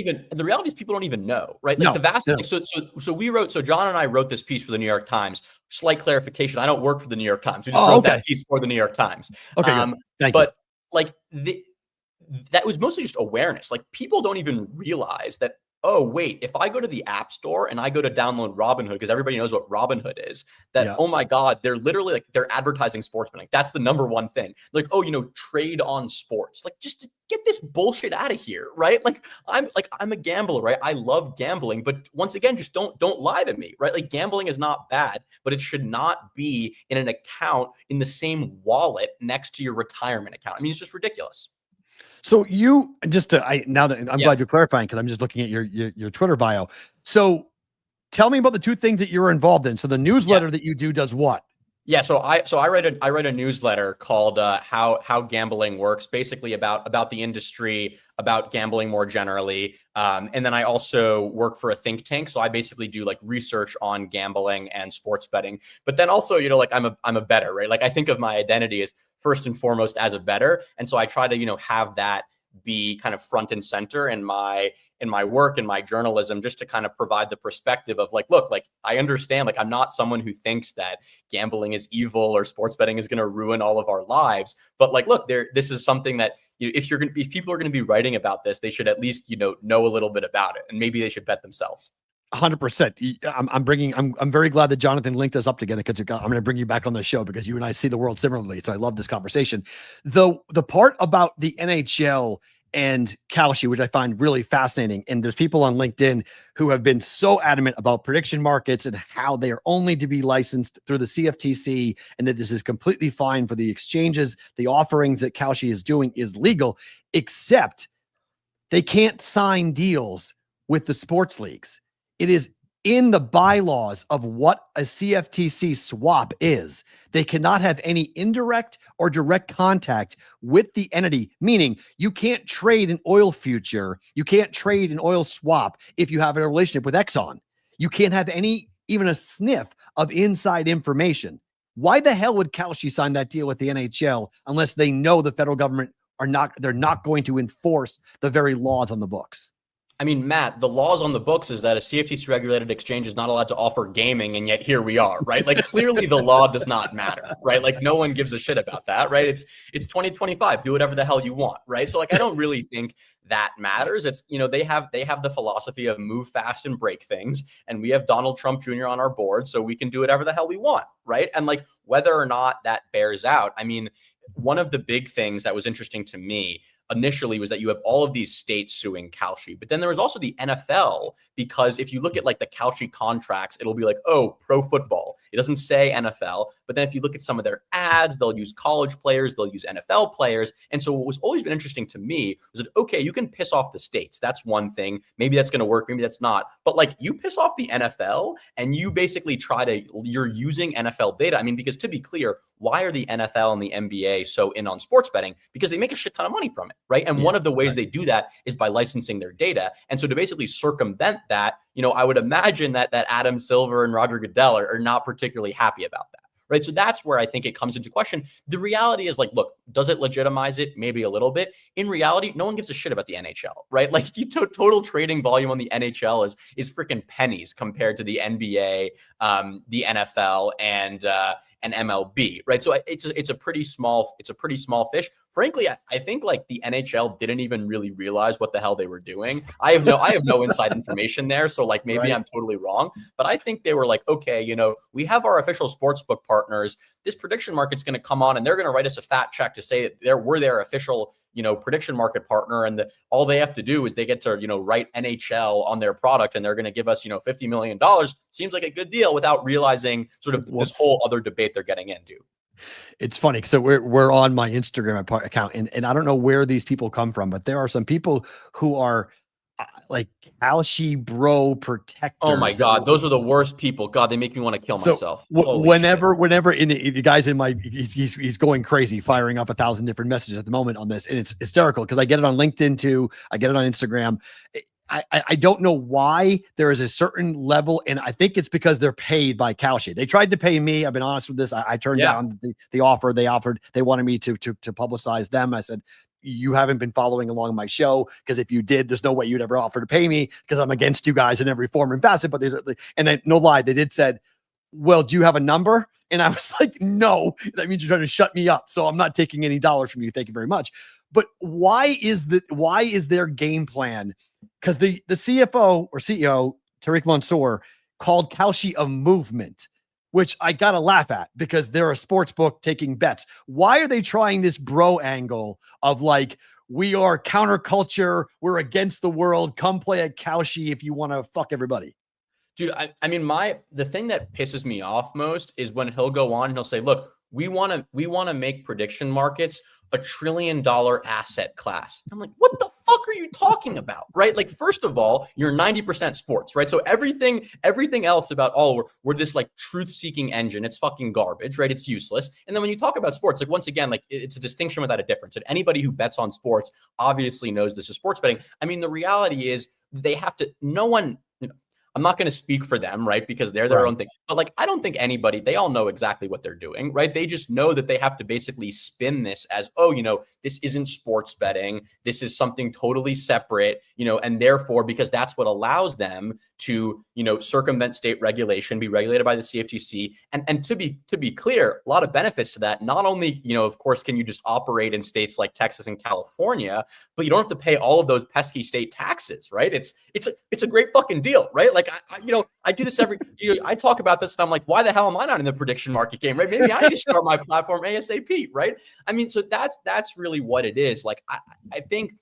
even know, right? Like so John and I wrote this piece for the New York Times. Slight clarification: I don't work for the New York Times. We just wrote that piece for the New York Times. Okay, thank you. But like that was mostly just awareness. Like people don't even realize that, oh, wait, if I go to the App Store and I go to download Robinhood, because everybody knows what Robinhood is, oh my God, they're literally they're advertising sports betting. That's the number one thing. Like, oh, trade on sports. Like, just get this bullshit out of here, right? I'm a gambler, right? I love gambling, but once again, just don't lie to me, right? Like gambling is not bad, but it should not be in an account in the same wallet next to your retirement account. I mean, it's just ridiculous. So you now that I'm glad you're clarifying, because I'm just looking at your Twitter bio. So tell me about the two things that you're involved in. So the newsletter that you do does what? Yeah, so I write a newsletter called How Gambling Works, basically about the industry, about gambling more generally. And then I also work for a think tank, so I basically do like research on gambling and sports betting. But then also, I'm a bettor, right? Like I think of my identity as first and foremost as a bettor, and so I try to have that be kind of front and center in my work and my journalism, just to kind of provide the perspective of like, look, like I understand, like I'm not someone who thinks that gambling is evil or sports betting is going to ruin all of our lives, but like, look, this is something that if people are going to be writing about this, they should at least know a little bit about it, and maybe they should bet themselves. 100%. I'm very glad that Jonathan linked us up together, because I'm going to bring you back on the show, because you and I see the world similarly. So I love this conversation. The part about the NHL and Kalshi, which I find really fascinating. And there's people on LinkedIn who have been so adamant about prediction markets and how they are only to be licensed through the CFTC, and that this is completely fine for the exchanges. The offerings that Kalshi is doing is legal, except they can't sign deals with the sports leagues. It is in the bylaws of what a CFTC swap is. They cannot have any indirect or direct contact with the entity, meaning you can't trade an oil future. You can't trade an oil swap if you have a relationship with Exxon. You can't have even a sniff of inside information. Why the hell would Kalshi sign that deal with the NHL unless they know the federal government they're not going to enforce the very laws on the books? I mean, Matt, the laws on the books is that a CFTC regulated exchange is not allowed to offer gaming, and yet here we are, right? Like clearly the law does not matter, right? Like no one gives a shit about that, right? It's 2025, do whatever the hell you want, right? So like I don't really think that matters. It's they have the philosophy of move fast and break things, and we have Donald Trump Jr. on our board, so we can do whatever the hell we want, right? And like whether or not that bears out, I mean, one of the big things that was interesting to me initially was that you have all of these states suing Kalshi, but then there was also the NFL, because if you look at like the Kalshi contracts, it'll be like, oh, pro football. It doesn't say NFL, but then if you look at some of their ads, they'll use college players, they'll use NFL players. And so what was always been interesting to me was that, okay, you can piss off the states. That's one thing. Maybe that's going to work. Maybe that's not. But like, you piss off the NFL and you basically you're using NFL data. I mean, because to be clear, why are the NFL and the NBA so in on sports betting? Because they make a shit ton of money from it, right? And one of the ways they do that is by licensing their data. And so to basically circumvent that, I would imagine that Adam Silver and Roger Goodell are not particularly happy about that. Right. So that's where I think it comes into question. The reality is, like, look, does it legitimize it? Maybe a little bit. In reality, no one gives a shit about the NHL, right? Like, total trading volume on the NHL is freaking pennies compared to the NBA, the NFL, and MLB, right? So it's a pretty small fish. Frankly, I think like the NHL didn't even really realize what the hell they were doing. I have no inside information there, so like maybe I'm totally wrong, but I think they were like, okay, we have our official sportsbook partners. This prediction market's going to come on, and they're going to write us a fat check to say that we're their official, prediction market partner, and all they have to do is they get to, write NHL on their product, and they're going to give us, $50 million. Seems like a good deal without realizing sort of this whole other debate they're getting into. It's funny. So we're on my Instagram account, and I don't know where these people come from, but there are some people who are like Kalshi bro protectors. Oh my God, those are the worst people. God, they make me want to kill myself. Whenever in the guys in my, he's going crazy, firing up 1,000 different messages at the moment on this, and it's hysterical because I get it on LinkedIn too. I get it on Instagram. I don't know why there is a certain level, and I think it's because they're paid by Kalshi. They tried to pay me. I've been honest with this. I turned down the offer they offered. They wanted me to publicize them. I said, you haven't been following along my show, because if you did, there's no way you'd ever offer to pay me, because I'm against you guys in every form and facet. But and then, no lie, they did said, well, do you have a number? And I was like, no, that means you're trying to shut me up. So I'm not taking any dollars from you. Thank you very much. But why is their game plan? Because the CFO or CEO, Tariq Mansour, called Kalshi a movement, which I got to laugh at because they're a sports book taking bets. Why are they trying this bro angle of like, we are counterculture, we're against the world, come play at Kalshi if you want to fuck everybody? Dude, I mean, the thing that pisses me off most is when he'll go on and he'll say, look, we want to make prediction markets $1 trillion asset class. I'm like, what the fuck are you talking about? Right? Like, first of all, you're 90% sports, right? So everything else about, we're this like truth-seeking engine, it's fucking garbage, right? It's useless. And then when you talk about sports, like, once again, like, it's a distinction without a difference. And anybody who bets on sports obviously knows this is sports betting. I mean, the reality is they have to, no one, I'm not going to speak for them, right? Because they're their own thing. But like, I don't think they all know exactly what they're doing, right? They just know that they have to basically spin this as, this isn't sports betting. This is something totally separate, and therefore, because that's what allows them to, circumvent state regulation, be regulated by the CFTC. And to be clear, a lot of benefits to that. Not only, of course, can you just operate in states like Texas and California, but you don't have to pay all of those pesky state taxes, right? It's a great fucking deal, right? Like, I do this every, I talk about this and I'm like, why the hell am I not in the prediction market game, right? Maybe I need to start my platform ASAP, right? I mean, so that's really what it is. Like, I think,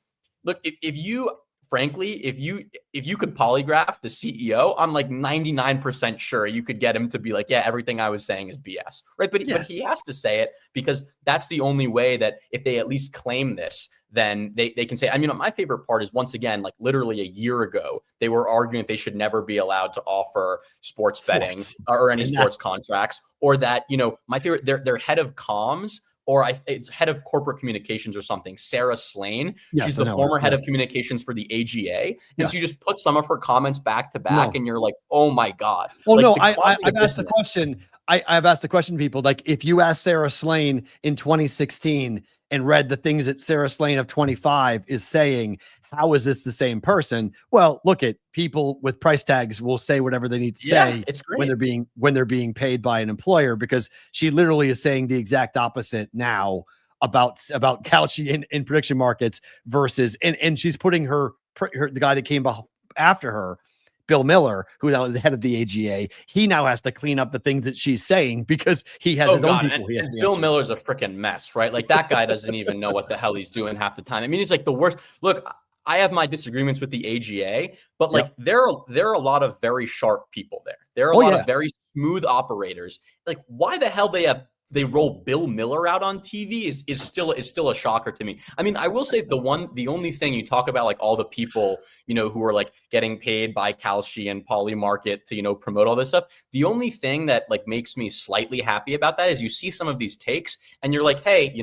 look, if you could polygraph the CEO, I'm like 99% sure you could get him to be like, yeah, everything I was saying is BS, right? But he has to say it, because that's the only way that if they at least claim this, then they can say. I mean, my favorite part is, once again, like literally a year ago, they were arguing that they should never be allowed to offer sports betting or any sports contracts, or that, my favorite, their head of comms, or it's head of corporate communications or something, Sarah Slane. She's the former head of communications for the AGA. And so you just put some of her comments back to back and you're like, oh my God. Well, like, I've asked the question. I've asked the question, people, like, if you asked Sarah Slane in 2016 and read the things that Sarah Slane of 25 is saying, how is this the same person? Well, look, at people with price tags will say whatever they need to say when they're being paid by an employer, because she literally is saying the exact opposite now about Kalshi in prediction markets versus, and she's putting the guy that came after her Bill Miller, who now is the head of the AGA, he now has to clean up the things that she's saying because he has his own people. And Bill Miller's a freaking mess, right? Like that guy doesn't even know what the hell he's doing half the time. I mean, it's like the worst. Look, I have my disagreements with the AGA, but like there are a lot of very sharp people there. There are a lot of very smooth operators. Like why the hell they roll Bill Miller out on TV is still a shocker to me. I mean, I will say the only thing you talk about, like all the people, who are like getting paid by Kalshi and Polymarket to, promote all this stuff. The only thing that like makes me slightly happy about that is you see some of these takes and you're like, hey,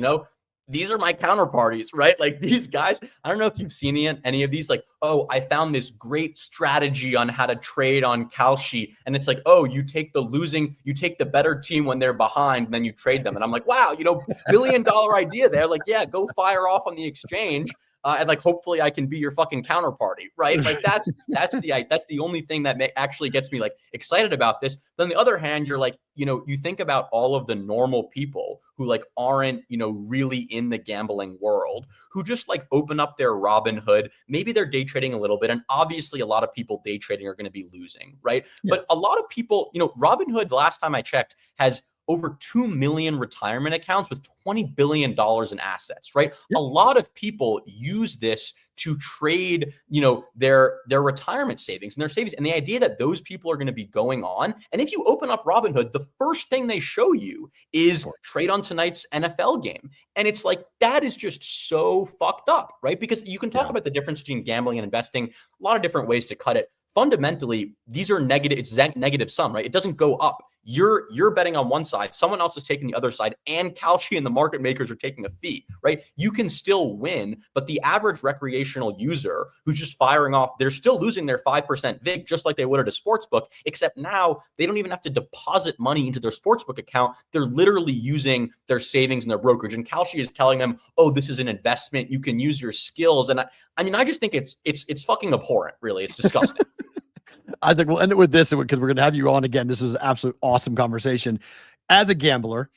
these are my counterparties, right? Like these guys, I don't know if you've seen any of these, like, oh, I found this great strategy on how to trade on Kalshi. And it's like, oh, you take the better team when they're behind, and then you trade them. And I'm like, wow, $1 billion idea there. Like, yeah, go fire off on the exchange. And like, hopefully I can be your fucking counterparty, right? Like that's the only thing that actually gets me like excited about this. But on the other hand, you're like, you think about all of the normal people who like aren't, really in the gambling world, who just like open up their Robinhood. Maybe they're day trading a little bit. And obviously a lot of people day trading are going to be losing, right? Yeah. But a lot of people, Robinhood, the last time I checked, has over 2 million retirement accounts with $20 billion in assets, right? Yep. A lot of people use this to trade, their retirement savings and their savings. And the idea that those people are going to be going on. And if you open up Robinhood, the first thing they show you is trade on tonight's NFL game. And it's like, that is just so fucked up, right? Because you can talk about the difference between gambling and investing, a lot of different ways to cut it. Fundamentally, these are negative. It's negative sum, right? It doesn't go up. You're betting on one side, someone else is taking the other side, and Kalshi and the market makers are taking a fee, right? You can still win, but the average recreational user who's just firing off, they're still losing their 5% VIG just like they would at a sportsbook, except now they don't even have to deposit money into their sportsbook account. They're literally using their savings and their brokerage. And Kalshi is telling them, oh, this is an investment. You can use your skills. And I just think it's fucking abhorrent, really. It's disgusting. I think we'll end it with this because we're going to have you on again. This is an absolute awesome conversation. As a gambler,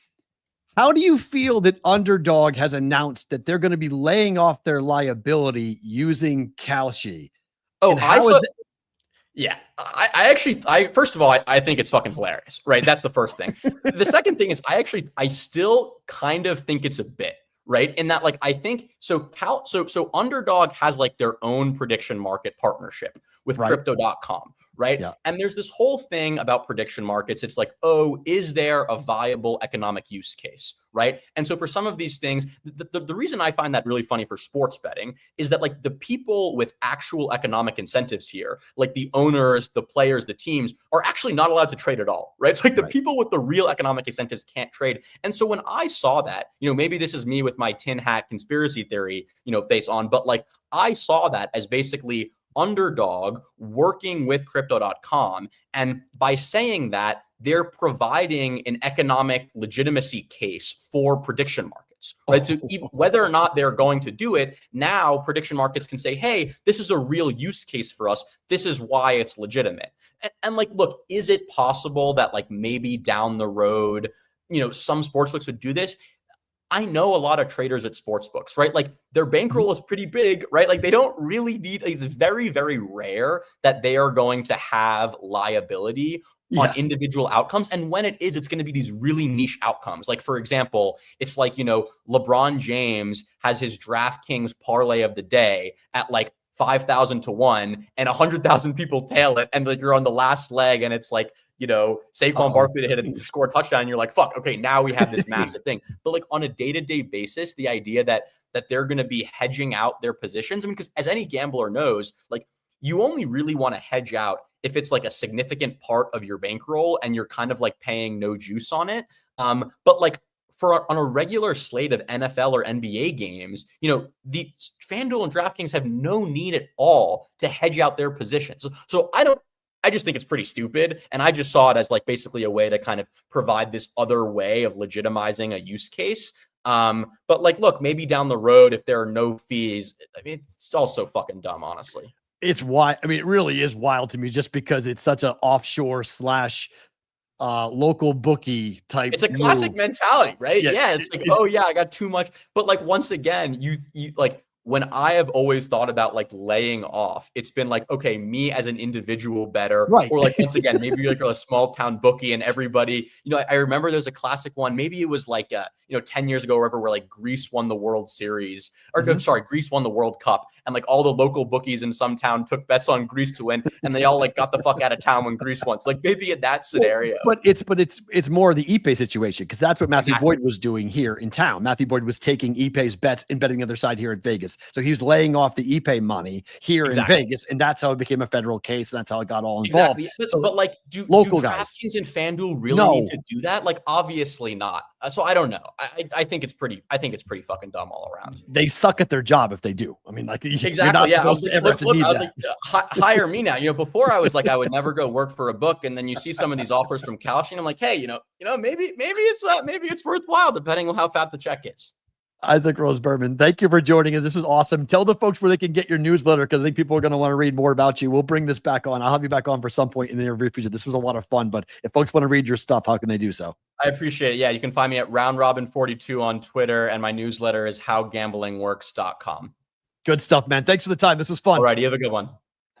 how do you feel that Underdog has announced that they're going to be laying off their liability using Kalshi? Oh, yeah. I first of all, I think it's fucking hilarious, right? That's the first thing. The second thing is I still kind of think it's a bit. Right. In that, like, I think so Underdog has like their own prediction market partnership with crypto.com. Right. Yeah. And there's this whole thing about prediction markets. It's like, oh, is there a viable economic use case? Right. And so for some of these things, the reason I find that really funny for sports betting is that like the people with actual economic incentives here, like the owners, the players, the teams are actually not allowed to trade at all. Right. It's like the people with the real economic incentives can't trade. And so when I saw that, maybe this is me with my tin hat conspiracy theory, face on, but like I saw that as basically Underdog working with crypto.com. And by saying that, they're providing an economic legitimacy case for prediction markets, right? So whether or not they're going to do it, now prediction markets can say, hey, this is a real use case for us. This is why it's legitimate. And like, look, is it possible that like maybe down the road, some sportsbooks would do this? I know a lot of traders at sportsbooks, right? Like their bankroll is pretty big, right? Like they don't really need, it's very, very rare that they are going to have liability on individual outcomes. And when it is, it's going to be these really niche outcomes. Like, for example, it's like, LeBron James has his DraftKings parlay of the day at like 5,000 to 1 and 100,000 people tail it. And like you're on the last leg and it's like, Saquon Barkley to hit and score a touchdown. And you're like, fuck, okay, now we have this massive thing. But like on a day-to-day basis, the idea that they're going to be hedging out their positions. I mean, because as any gambler knows, like you only really want to hedge out if it's like a significant part of your bankroll and you're kind of like paying no juice on it. But like on a regular slate of NFL or NBA games, the FanDuel and DraftKings have no need at all to hedge out their positions. So I just think it's pretty stupid. And I just saw it as like basically a way to kind of provide this other way of legitimizing a use case. But like, look, maybe down the road, if there are no fees, I mean, it's all so fucking dumb, honestly. It's wild. I mean, it really is wild to me just because it's such an offshore / local bookie type. It's a classic mentality, right? Yeah. It's like, oh yeah, I got too much. But like, once again, you like when I have always thought about like laying off, it's been like, okay, me as an individual better, Right. or like, once again, maybe you're like a small town bookie and everybody, I remember there's a classic one. Maybe it was like, 10 years ago or whatever, where like Greece won the World Series or no, sorry, Greece won the World Cup. And like all the local bookies in some town took bets on Greece to win. And they all like got the fuck out of town when Greece won. So like maybe in that scenario. But it's more the Ipe situation, because that's what Matthew Exactly. Boyd was doing here in town. Matthew Boyd was taking Ipe's bets and betting the other side here in Vegas. So he was laying off the Ipe money here in Vegas, and that's how it became a federal case. And that's how it got all involved. Exactly. But like, do local DraftKings and FanDuel really need to do that? Like, obviously not. So I don't know. I think it's pretty fucking dumb all around. They suck at their job if they do. I mean, like, exactly. You're not supposed to ever need that. Like, hire me now. Before I was like, I would never go work for a book, and then you see some of these offers from Kalshi, and I'm like, hey, maybe it's worthwhile depending on how fat the check is. Isaac Rose-Berman, thank you for joining us. This was awesome. Tell the folks where they can get your newsletter, because I think people are going to want to read more about you. We'll bring this back on. I'll have you back on for some point in the near future. This was a lot of fun, but if folks want to read your stuff, how can they do so? I appreciate it. Yeah, you can find me at roundrobin42 on Twitter, and my newsletter is howgamblingworks.com. Good stuff, man. Thanks for the time. This was fun. All right, you have a good one.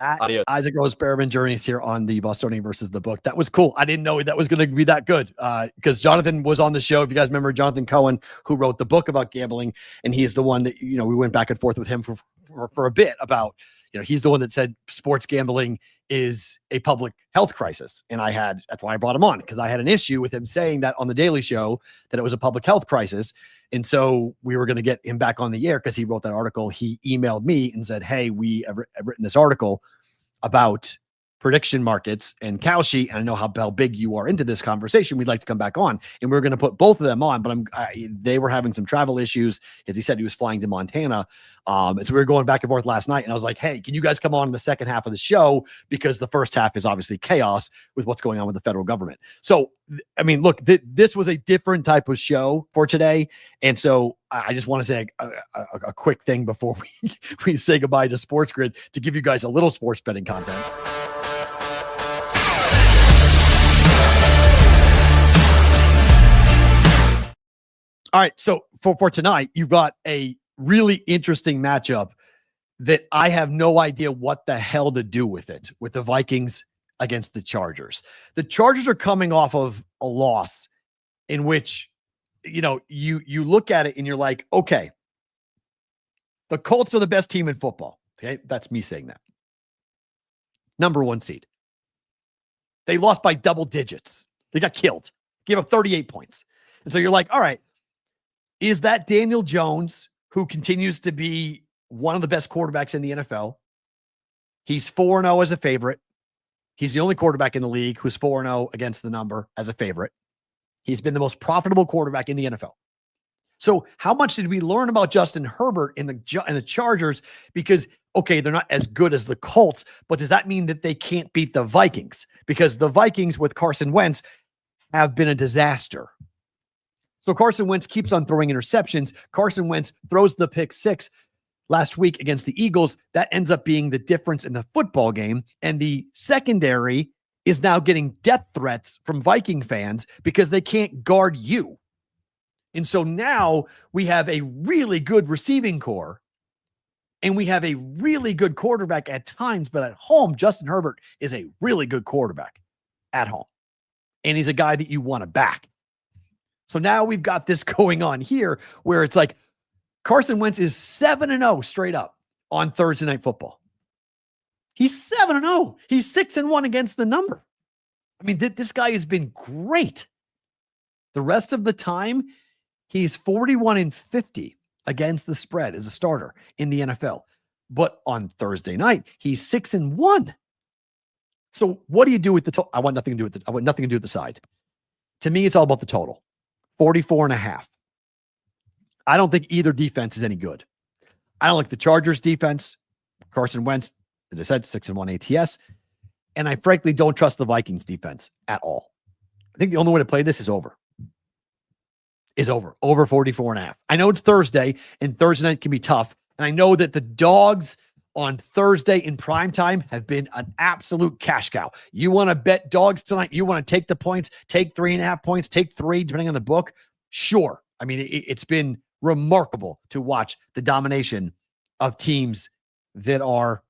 Adios. Isaac Rose-Berman journey is here on the Bostonian versus the book. That was cool. I didn't know that was going to be that good, because Jonathan was on the show. If you guys remember, Jonathan Cohen, who wrote the book about gambling, and he's the one that, we went back and forth with him for a bit about, he's the one that said sports gambling is a public health crisis. And that's why I brought him on, because I had an issue with him saying that on the Daily Show, that it was a public health crisis. And so we were going to get him back on the air because he wrote that article. He emailed me and said, hey, we have written this article about prediction markets and Kalshi, and I know how big you are into this conversation. We'd like to come back on, and we're going to put both of them on, but they were having some travel issues. As he said, he was flying to Montana. And so we were going back and forth last night, and I was like, hey, can you guys come on in the second half of the show? Because the first half is obviously chaos with what's going on with the federal government. So, I mean, look, this was a different type of show for today. And so I just want to say a quick thing before we say goodbye to Sports Grid, to give you guys a little sports betting content. All right, so for tonight, you've got a really interesting matchup that I have no idea what the hell to do with it, with the Vikings against the Chargers. The Chargers are coming off of a loss in which, you look at it and you're like, okay, the Colts are the best team in football. Okay, that's me saying that. Number 1 seed. They lost by double digits. They got killed. Gave up 38 points. And so you're like, all right, is that Daniel Jones, who continues to be one of the best quarterbacks in the NFL? He's 4-0 as a favorite. He's the only quarterback in the league who's 4-0 against the number as a favorite. He's been the most profitable quarterback in the NFL. So how much did we learn about Justin Herbert in the Chargers? Because, okay, they're not as good as the Colts, but does that mean that they can't beat the Vikings? Because the Vikings with Carson Wentz have been a disaster. So Carson Wentz keeps on throwing interceptions. Carson Wentz throws the pick 6 last week against the Eagles. That ends up being the difference in the football game. And the secondary is now getting death threats from Viking fans because they can't guard you. And so now we have a really good receiving core, and we have a really good quarterback at times, but at home, Justin Herbert is a really good quarterback at home. And he's a guy that you want to back. So now we've got this going on here where it's like Carson Wentz is 7-0 straight up on Thursday Night Football. He's 7-0. He's 6-1 against the number. I mean, this guy has been great. The rest of the time, he's 41-50 against the spread as a starter in the NFL. But on Thursday night, he's 6-1. So what do you do with the total? I want nothing to do with the side. To me, it's all about the total. 44.5. I don't think either defense is any good. I don't like the Chargers defense. Carson Wentz, as I said, 6-1 ATS. And I frankly don't trust the Vikings defense at all. I think the only way to play this is over. Over 44.5. I know it's Thursday, and Thursday night can be tough. And I know that the dogs on Thursday in prime time have been an absolute cash cow. You want to bet dogs tonight? You want to take the points, take 3.5 points, take 3, depending on the book? Sure. I mean, it's been remarkable to watch the domination of teams that are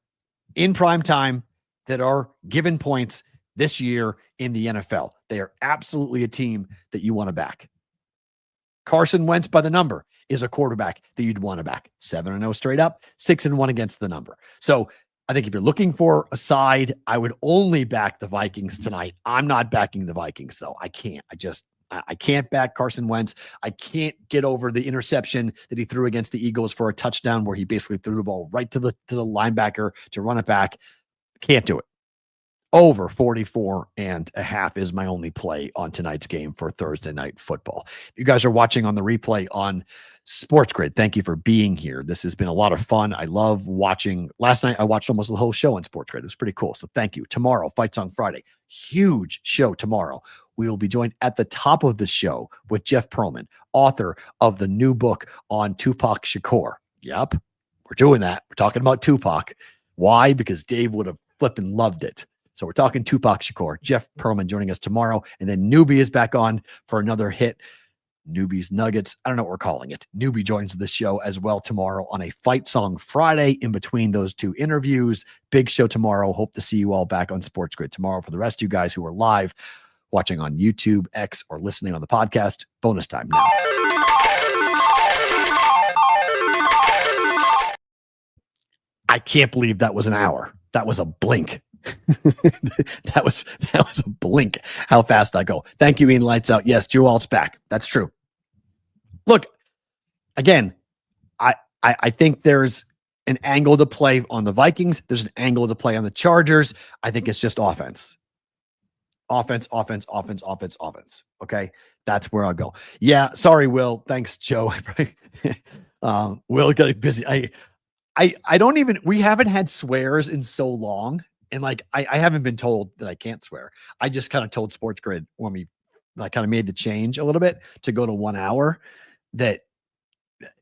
in prime time, that are given points this year in the NFL. They are absolutely a team that you want to back. Carson Wentz by the number is a quarterback that you'd want to back. 7-0 straight up, 6-1 against the number. So I think if you're looking for a side, I would only back the Vikings tonight. I'm not backing the Vikings, though. I can't. I can't back Carson Wentz. I can't get over the interception that he threw against the Eagles for a touchdown where he basically threw the ball right to the linebacker to run it back. Can't do it. Over 44.5 is my only play on tonight's game for Thursday Night Football. You guys are watching on the replay on Sports Grid. Thank you for being here. This has been a lot of fun. I love watching. Last night, I watched almost the whole show on Sports Grid. It was pretty cool. So thank you. Tomorrow, Fight Song Friday. Huge show tomorrow. We will be joined at the top of the show with Jeff Pearlman, author of the new book on Tupac Shakur. Yep, we're doing that. We're talking about Tupac. Why? Because Dave would have flipping loved it. So we're talking Tupac Shakur. Jeff Pearlman joining us tomorrow. And then Newbie is back on for another hit. Newbie's Nuggets. I don't know what we're calling it. Newbie joins the show as well tomorrow on a Fight Song Friday in between those two interviews. Big show tomorrow. Hope to see you all back on Sports Grid tomorrow. For the rest of you guys who are live watching on YouTube, X, or listening on the podcast, bonus time now. I can't believe that was an hour. That was a blink. that was a blink how fast I go. Thank you, Ian. Lights out. Yes, Joe Alt's back. That's true. Look, again, I think there's an angle to play on the Vikings. There's an angle to play on the Chargers. I think it's just offense. Offense. Okay. That's where I'll go. Yeah. Sorry, Will. Thanks, Joe. Will getting busy. I don't even, we haven't had swears in so long. And like, I haven't been told that I can't swear. I just kind of told Sports Grid when we kind of made the change a little bit to go to 1 hour that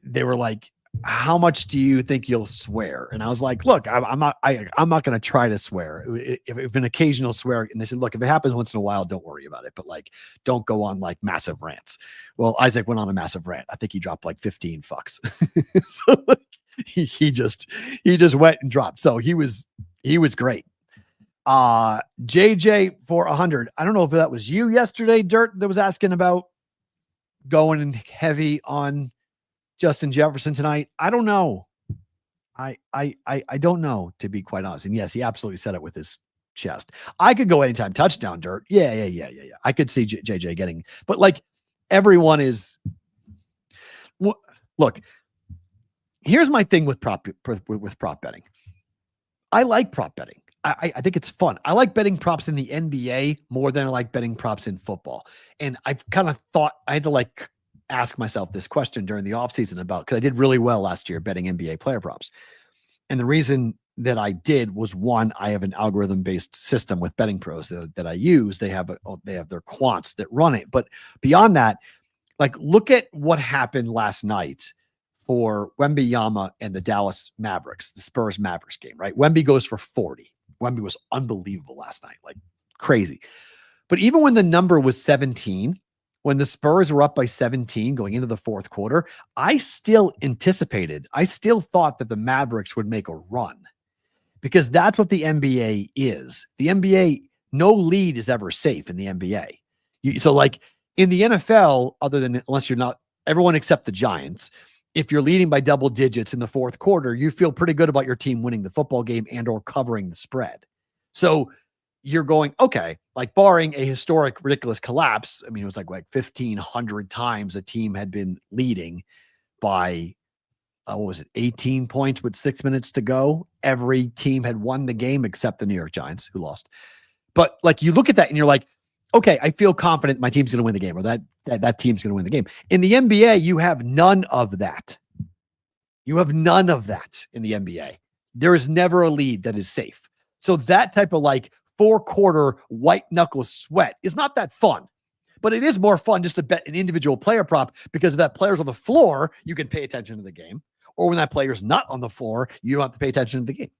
they were like, how much do you think you'll swear? And I was like, look, I'm not going to try to swear. If an occasional swear, and they said, look, if it happens once in a while, don't worry about it. But like, don't go on like massive rants. Well, Isaac went on a massive rant. I think he dropped like 15 fucks. So he just went and dropped. So he was great. JJ for 100. I don't know if that was you yesterday, Dirt, that was asking about going heavy on Justin Jefferson tonight. I don't know. I don't know, to be quite honest. And yes, he absolutely said it with his chest. I could go anytime touchdown, Dirt. Yeah. I could see JJ getting, but like everyone is. Look, here's my thing with prop betting. I like prop betting. I think it's fun. I like betting props in the NBA more than I like betting props in football. And I've kind of thought I had to like ask myself this question during the offseason about, because I did really well last year betting NBA player props. And the reason that I did was, one, I have an algorithm-based system with betting pros that I use. They have their quants that run it. But beyond that, like, look at what happened last night for Wembanyama and the Dallas Mavericks, the Spurs Mavericks game, right? Wemby goes for 40. Wemby was unbelievable last night, like crazy. But even when the number was 17, when the Spurs were up by 17 going into the fourth quarter, I still thought that the Mavericks would make a run, because that's what the NBA is. The NBA, no lead is ever safe in the NBA. So like in the NFL, unless you're not, everyone except the Giants, if you're leading by double digits in the fourth quarter, you feel pretty good about your team winning the football game and or covering the spread. So you're going, okay, like barring a historic, ridiculous collapse. I mean, it was like 1,500 times a team had been leading by, 18 points with 6 minutes to go. Every team had won the game except the New York Giants, who lost. But like, you look at that and you're like, okay, I feel confident my team's going to win the game, or that team's going to win the game. In the NBA, you have none of that. You have none of that in the NBA. There is never a lead that is safe. So that type of like 4-quarter white knuckle sweat is not that fun, but it is more fun just to bet an individual player prop, because if that player's on the floor, you can pay attention to the game. Or when that player's not on the floor, you don't have to pay attention to the game.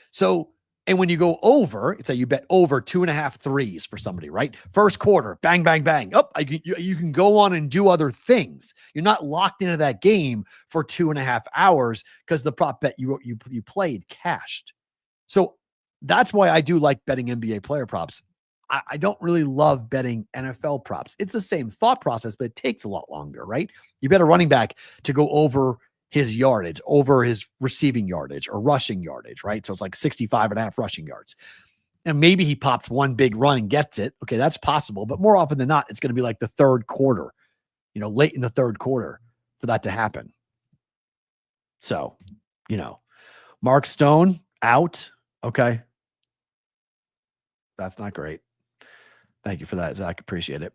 So, And when you go over, it's like you bet over 2.5 threes for somebody, right? First quarter, bang, bang, bang. Oh, you can go on and do other things. You're not locked into that game for 2.5 hours because the prop bet you played cashed. So that's why I do like betting NBA player props. I don't really love betting NFL props. It's the same thought process, but it takes a lot longer, right? You bet a running back to go over his yardage, over his receiving yardage or rushing yardage, right? So it's like 65.5 rushing yards. And maybe he pops one big run and gets it. Okay, that's possible. But more often than not, it's going to be like the third quarter, late in the third quarter for that to happen. So, Mark Stone out. Okay. That's not great. Thank you for that, Zach. Appreciate it.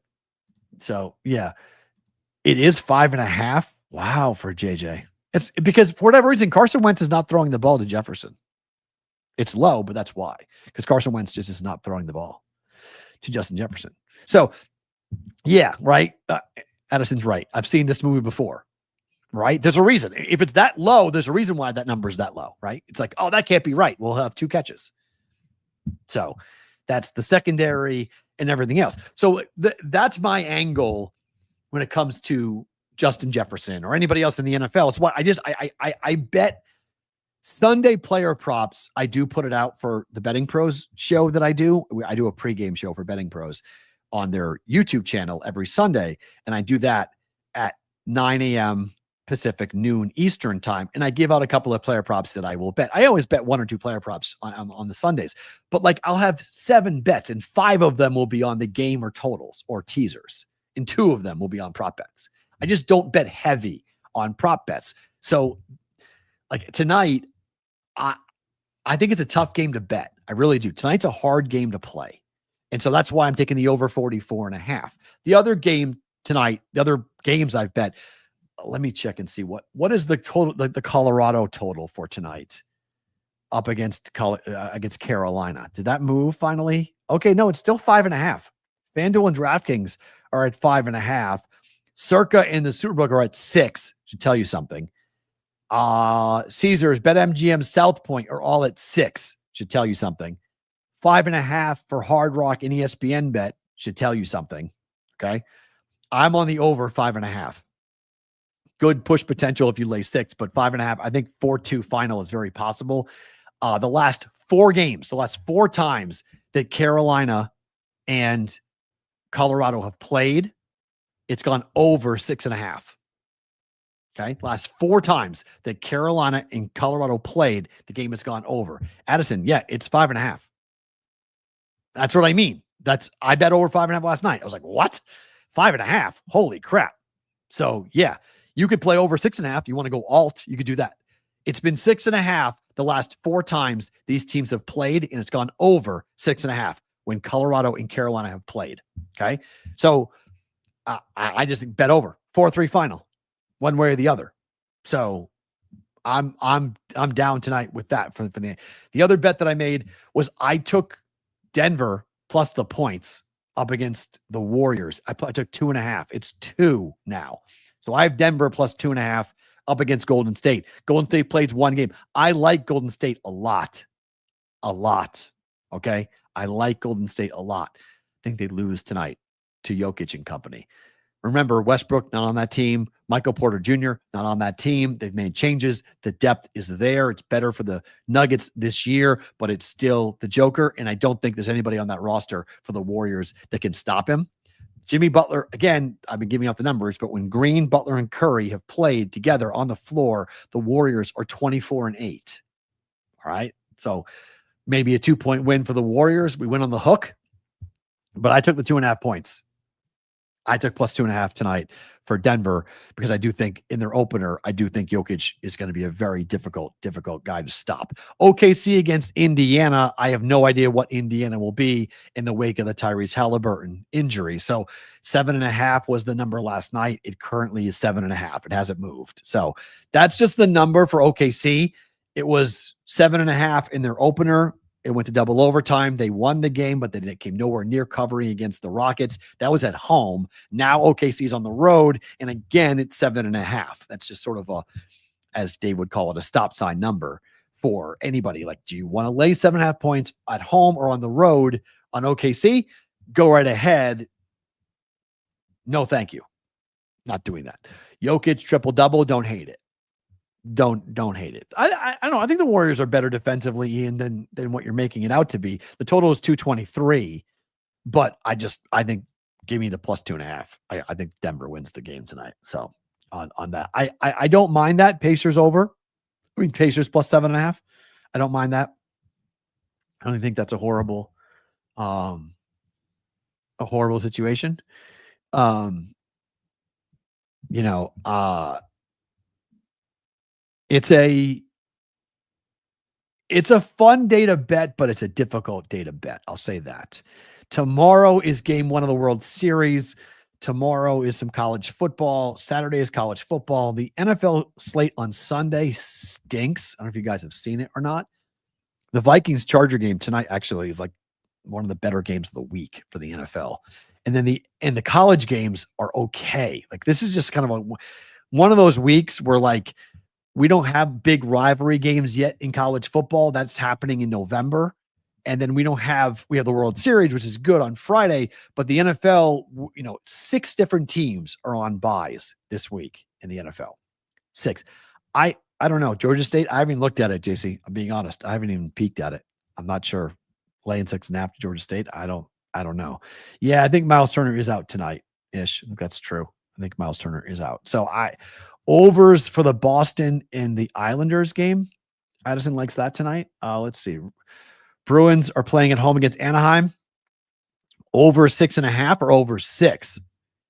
So, yeah, it is 5.5. Wow, for JJ. It's because for whatever reason, Carson Wentz is not throwing the ball to Jefferson. It's low, but that's why. Because Carson Wentz just is not throwing the ball to Justin Jefferson. So, yeah, right. Addison's right. I've seen this movie before, right? There's a reason. If it's that low, there's a reason why that number is that low, right? It's like, oh, that can't be right. We'll have 2 catches. So that's the secondary and everything else. So that's my angle when it comes to Justin Jefferson or anybody else in the NFL. It's why I bet Sunday player props. I do put it out for the Betting Pros show that I do. I do a pregame show for Betting Pros on their YouTube channel every Sunday. And I do that at 9 a.m. Pacific, noon Eastern time. And I give out a couple of player props that I will bet. I always bet 1 or 2 player props on the Sundays, but like I'll have 7 bets and 5 of them will be on the game or totals or teasers. And 2 of them will be on prop bets. I just don't bet heavy on prop bets. So like tonight, I think it's a tough game to bet. I really do. Tonight's a hard game to play. And so that's why I'm taking the over 44.5. The other game tonight, the other games I've bet, let me check and see what is the total, the Colorado total for tonight up against Carolina. Did that move finally? Okay, no, it's still 5.5. FanDuel and DraftKings are at 5.5. Circa and the Superbook are at 6. Should tell you something. Caesars, BetMGM, South Point are all at 6. Should tell you something. 5.5 for Hard Rock and ESPN Bet should tell you something. Okay, I'm on the over 5.5. Good push potential if you lay 6, but 5.5. I think 4-2 final is very possible. The last 4 games, the last 4 times that Carolina and Colorado have played, it's gone over 6.5. Okay. Last 4 times that Carolina and Colorado played, the game has gone over. Addison, yeah, it's 5.5. That's what I mean. I bet over 5.5 last night. I was like, what? 5.5? Holy crap. So yeah, you could play over 6.5. You want to go alt, you could do that. It's been 6.5 the last 4 times these teams have played, and it's gone over 6.5 when Colorado and Carolina have played. Okay. So I just bet over 4-3 final, one way or the other. So I'm down tonight with that. For the other bet that I made was I took Denver plus the points up against the Warriors. I took 2.5. It's 2 now. So I have Denver plus 2.5 up against Golden State. Golden State plays 1 game. I like Golden State a lot. Okay. I like Golden State a lot. I think they lose tonight to Jokic and company. Remember, Westbrook not on that team. Michael Porter Jr. not on that team. They've made changes. The depth is there. It's better for the Nuggets this year, but it's still the Joker. And I don't think there's anybody on that roster for the Warriors that can stop him. Jimmy Butler, again, I've been giving out the numbers, but when Green, Butler, and Curry have played together on the floor, the Warriors are 24-8. All right. So maybe a 2-point win for the Warriors. We went on the hook, but I took the 2.5 points. I took plus 2.5 tonight for Denver because I do think in their opener, I do think Jokic is going to be a very difficult guy to stop. OKC against Indiana. I have no idea what Indiana will be in the wake of the Tyrese Halliburton injury. So 7.5 was the number last night. It currently is 7.5. It hasn't moved. So that's just the number for OKC. It was 7.5 in their opener. It went to double overtime. They won the game, but then it came nowhere near covering against the Rockets. That was at home. Now OKC's on the road, and again, it's 7.5. That's just sort of a, as Dave would call it, a stop sign number for anybody. Like, do you want to lay 7.5 points at home or on the road on OKC? Go right ahead. No, thank you. Not doing that. Jokic triple-double. Don't hate it. Don't hate it. I don't know. I think the Warriors are better defensively, Ian, than what you're making it out to be. The total is 223, but I think give me the plus 2.5. I think Denver wins the game tonight. So on that, I don't mind that. Pacers over. I mean, Pacers plus 7.5. I don't mind that. I don't think that's a horrible situation. It's a fun day to bet, but it's a difficult day to bet. I'll say that. Tomorrow is game 1 of the World Series. Tomorrow is some college football. Saturday is college football. The NFL slate on Sunday stinks. I don't know if you guys have seen it or not. The Vikings Charger game tonight actually is like one of the better games of the week for the NFL. And then the college games are okay. Like, this is just kind of one of those weeks where, like, we don't have big rivalry games yet in college football. That's happening in November. And then we have the World Series, which is good on Friday, but the NFL, 6 different teams are on buys this week in the NFL. 6. I don't know. Georgia State, I haven't even looked at it, JC. I'm being honest. I haven't even peeked at it. I'm not sure. Laying 6.5 to Georgia State. I don't know. Yeah, I think Miles Turner is out tonight-ish. I think that's true. I think Miles Turner is out. So overs for the Boston and the Islanders game. Addison likes that tonight. Let's see. Bruins are playing at home against Anaheim. Over 6.5 or over 6.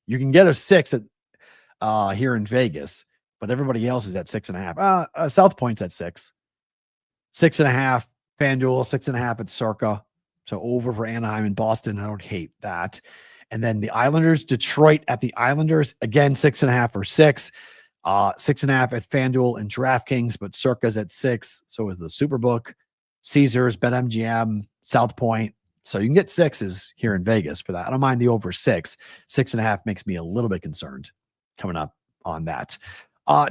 You can get a 6 at here in Vegas, but everybody else is at 6.5. South Point's at 6. 6.5 FanDuel, 6.5 at Circa. So over for Anaheim and Boston. I don't hate that. And then the Islanders, Detroit at the Islanders, again, 6.5 or 6. 6.5 at FanDuel and DraftKings, but Circa's at 6. So is the Superbook, Caesars, BetMGM, South Point. So you can get 6s here in Vegas for that. I don't mind the over 6. 6.5 makes me a little bit concerned coming up on that.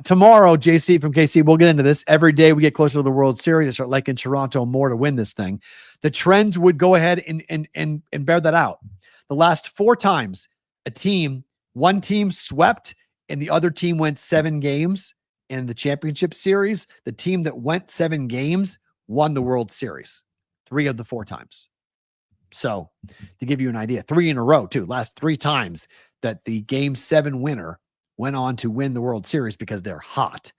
Tomorrow, JC from KC, we'll get into this. Every day we get closer to the World Series, I start liking Toronto more to win this thing. The trends would go ahead and bear that out. The last 4 times one team swept and the other team went 7 games in the championship series, the team that went 7 games won the World Series 3 of the 4 times. So to give you an idea, 3 in a row too, last 3 times that the game 7 winner went on to win the World Series because they're hot.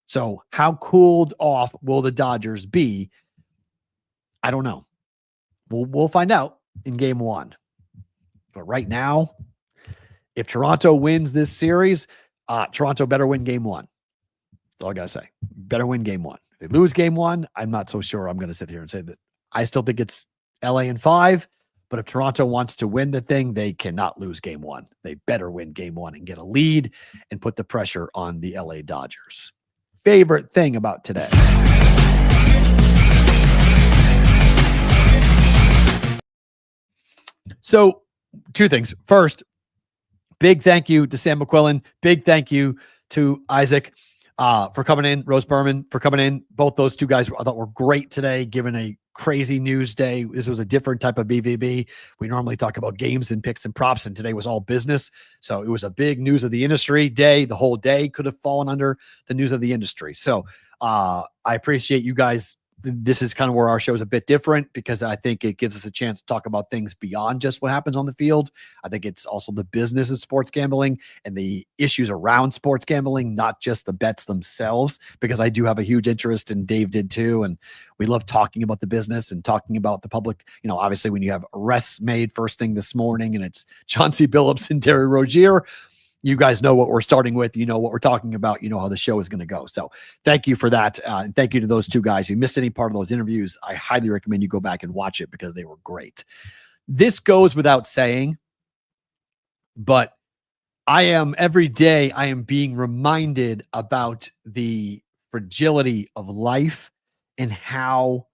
So how cooled off will the Dodgers be? I don't know. We'll find out in game 1. But right now, if Toronto wins this series, Toronto better win game 1. That's all I got to say. Better win game 1. If they lose game 1, I'm not so sure I'm going to sit here and say that. I still think it's LA in 5, but if Toronto wants to win the thing, they cannot lose game 1. They better win game 1 and get a lead and put the pressure on the LA Dodgers. Favorite thing about today. So 2 things. First, big thank you to Sam McQuillan. Big thank you to Isaac for coming in, Rose-Berman for coming in. Both those 2 guys I thought were great today, given a crazy news day. This was a different type of BVB. We normally talk about games and picks and props, and today was all business. So it was a big news of the industry day. The whole day could have fallen under the news of the industry. So I appreciate you guys. This is kind of where our show is a bit different because I think it gives us a chance to talk about things beyond just what happens on the field. I think it's also the business of sports gambling and the issues around sports gambling, not just the bets themselves, because I do have a huge interest, and Dave did too. And we love talking about the business and talking about the public. Obviously when you have arrests made first thing this morning and it's Chauncey Billups and Terry Rozier, you guys know what we're starting with. You know what we're talking about. You know how the show is going to go. So thank you for that. And thank you to those 2 guys. If you missed any part of those interviews, I highly recommend you go back and watch it because they were great. This goes without saying, but every day I am being reminded about the fragility of life and how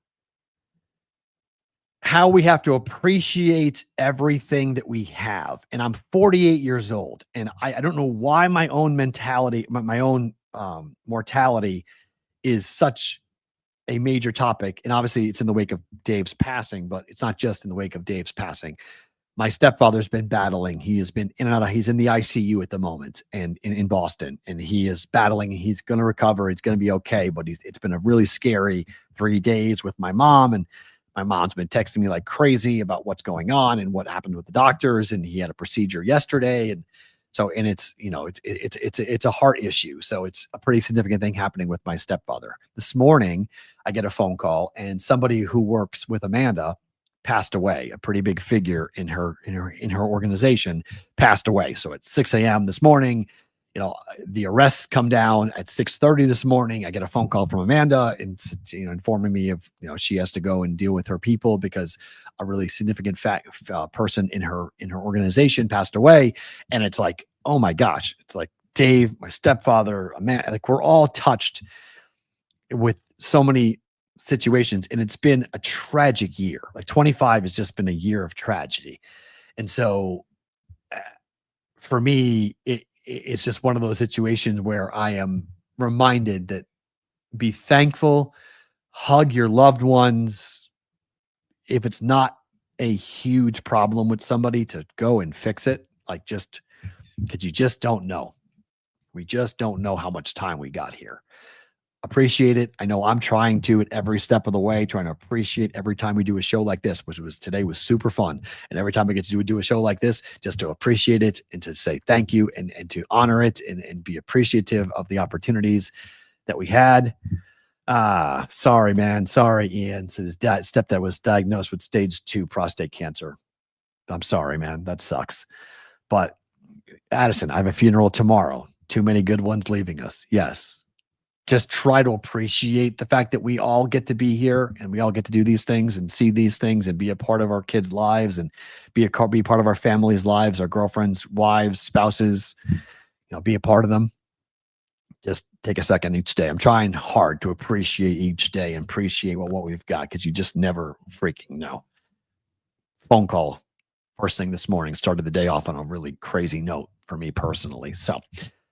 we have to appreciate everything that we have. And I'm 48 years old, and I don't know why my own mentality, my own mortality is such a major topic, and obviously it's in the wake of Dave's passing, but it's not just in the wake of Dave's passing. My stepfather's been battling. He has been in and out of, he's in the ICU at the moment and in Boston, and he is battling. He's going to recover. It's going to be okay. But it's been a really scary 3 days with my mom, and my mom's been texting me like crazy about what's going on and what happened with the doctors. And he had a procedure yesterday. And so, and it's, you know, it's a heart issue. So it's a pretty significant thing happening with my stepfather. This morning, I get a phone call, and somebody who works with Amanda passed away. A pretty big figure in her organization passed away. So at 6 a.m. this morning, you know, the arrests come down at 6:30 this morning. I get a phone call from Amanda, and, you know, informing me of, you know, she has to go and deal with her people because a really significant person in her organization passed away. And it's like, oh my gosh, it's like Dave, my stepfather, Amanda, like we're all touched with so many situations, and it's been a tragic year. Like 25 has just been a year of tragedy. And so for me, it's just one of those situations where I am reminded that be thankful, hug your loved ones. If it's not a huge problem with somebody, to go and fix it. Like, just because you just don't know. We just don't know how much time we got here. Appreciate it. I know I'm trying to at every step of the way, trying to appreciate every time we do a show like this, which was today was super fun. And every time I get to do a show like this, just to appreciate it and to say thank you and to honor it and be appreciative of the opportunities that we had. Sorry, man. Sorry, Ian. So his stepdad was diagnosed with stage 2 prostate cancer. I'm sorry, man. That sucks. But Addison, I have a funeral tomorrow. Too many good ones leaving us. Yes. Just try to appreciate the fact that we all get to be here and we all get to do these things and see these things and be a part of our kids' lives and be part of our families' lives, our girlfriends, wives, spouses, you know, be a part of them. Just take a second each day. I'm trying hard to appreciate each day and appreciate what we've got, because you just never freaking know. Phone call first thing this morning started the day off on a really crazy note for me personally. So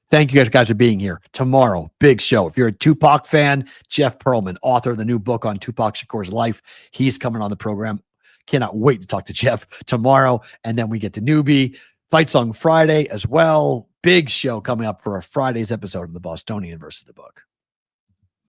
thank you guys for being here. Tomorrow, big show. If you're a Tupac fan, Jeff Pearlman, author of the new book on Tupac Shakur's life, he's coming on the program. Cannot wait to talk to Jeff tomorrow. And then we get to Newbie, Fight Song Friday as well. Big show coming up for a Friday's episode of the Bostonian versus the Book.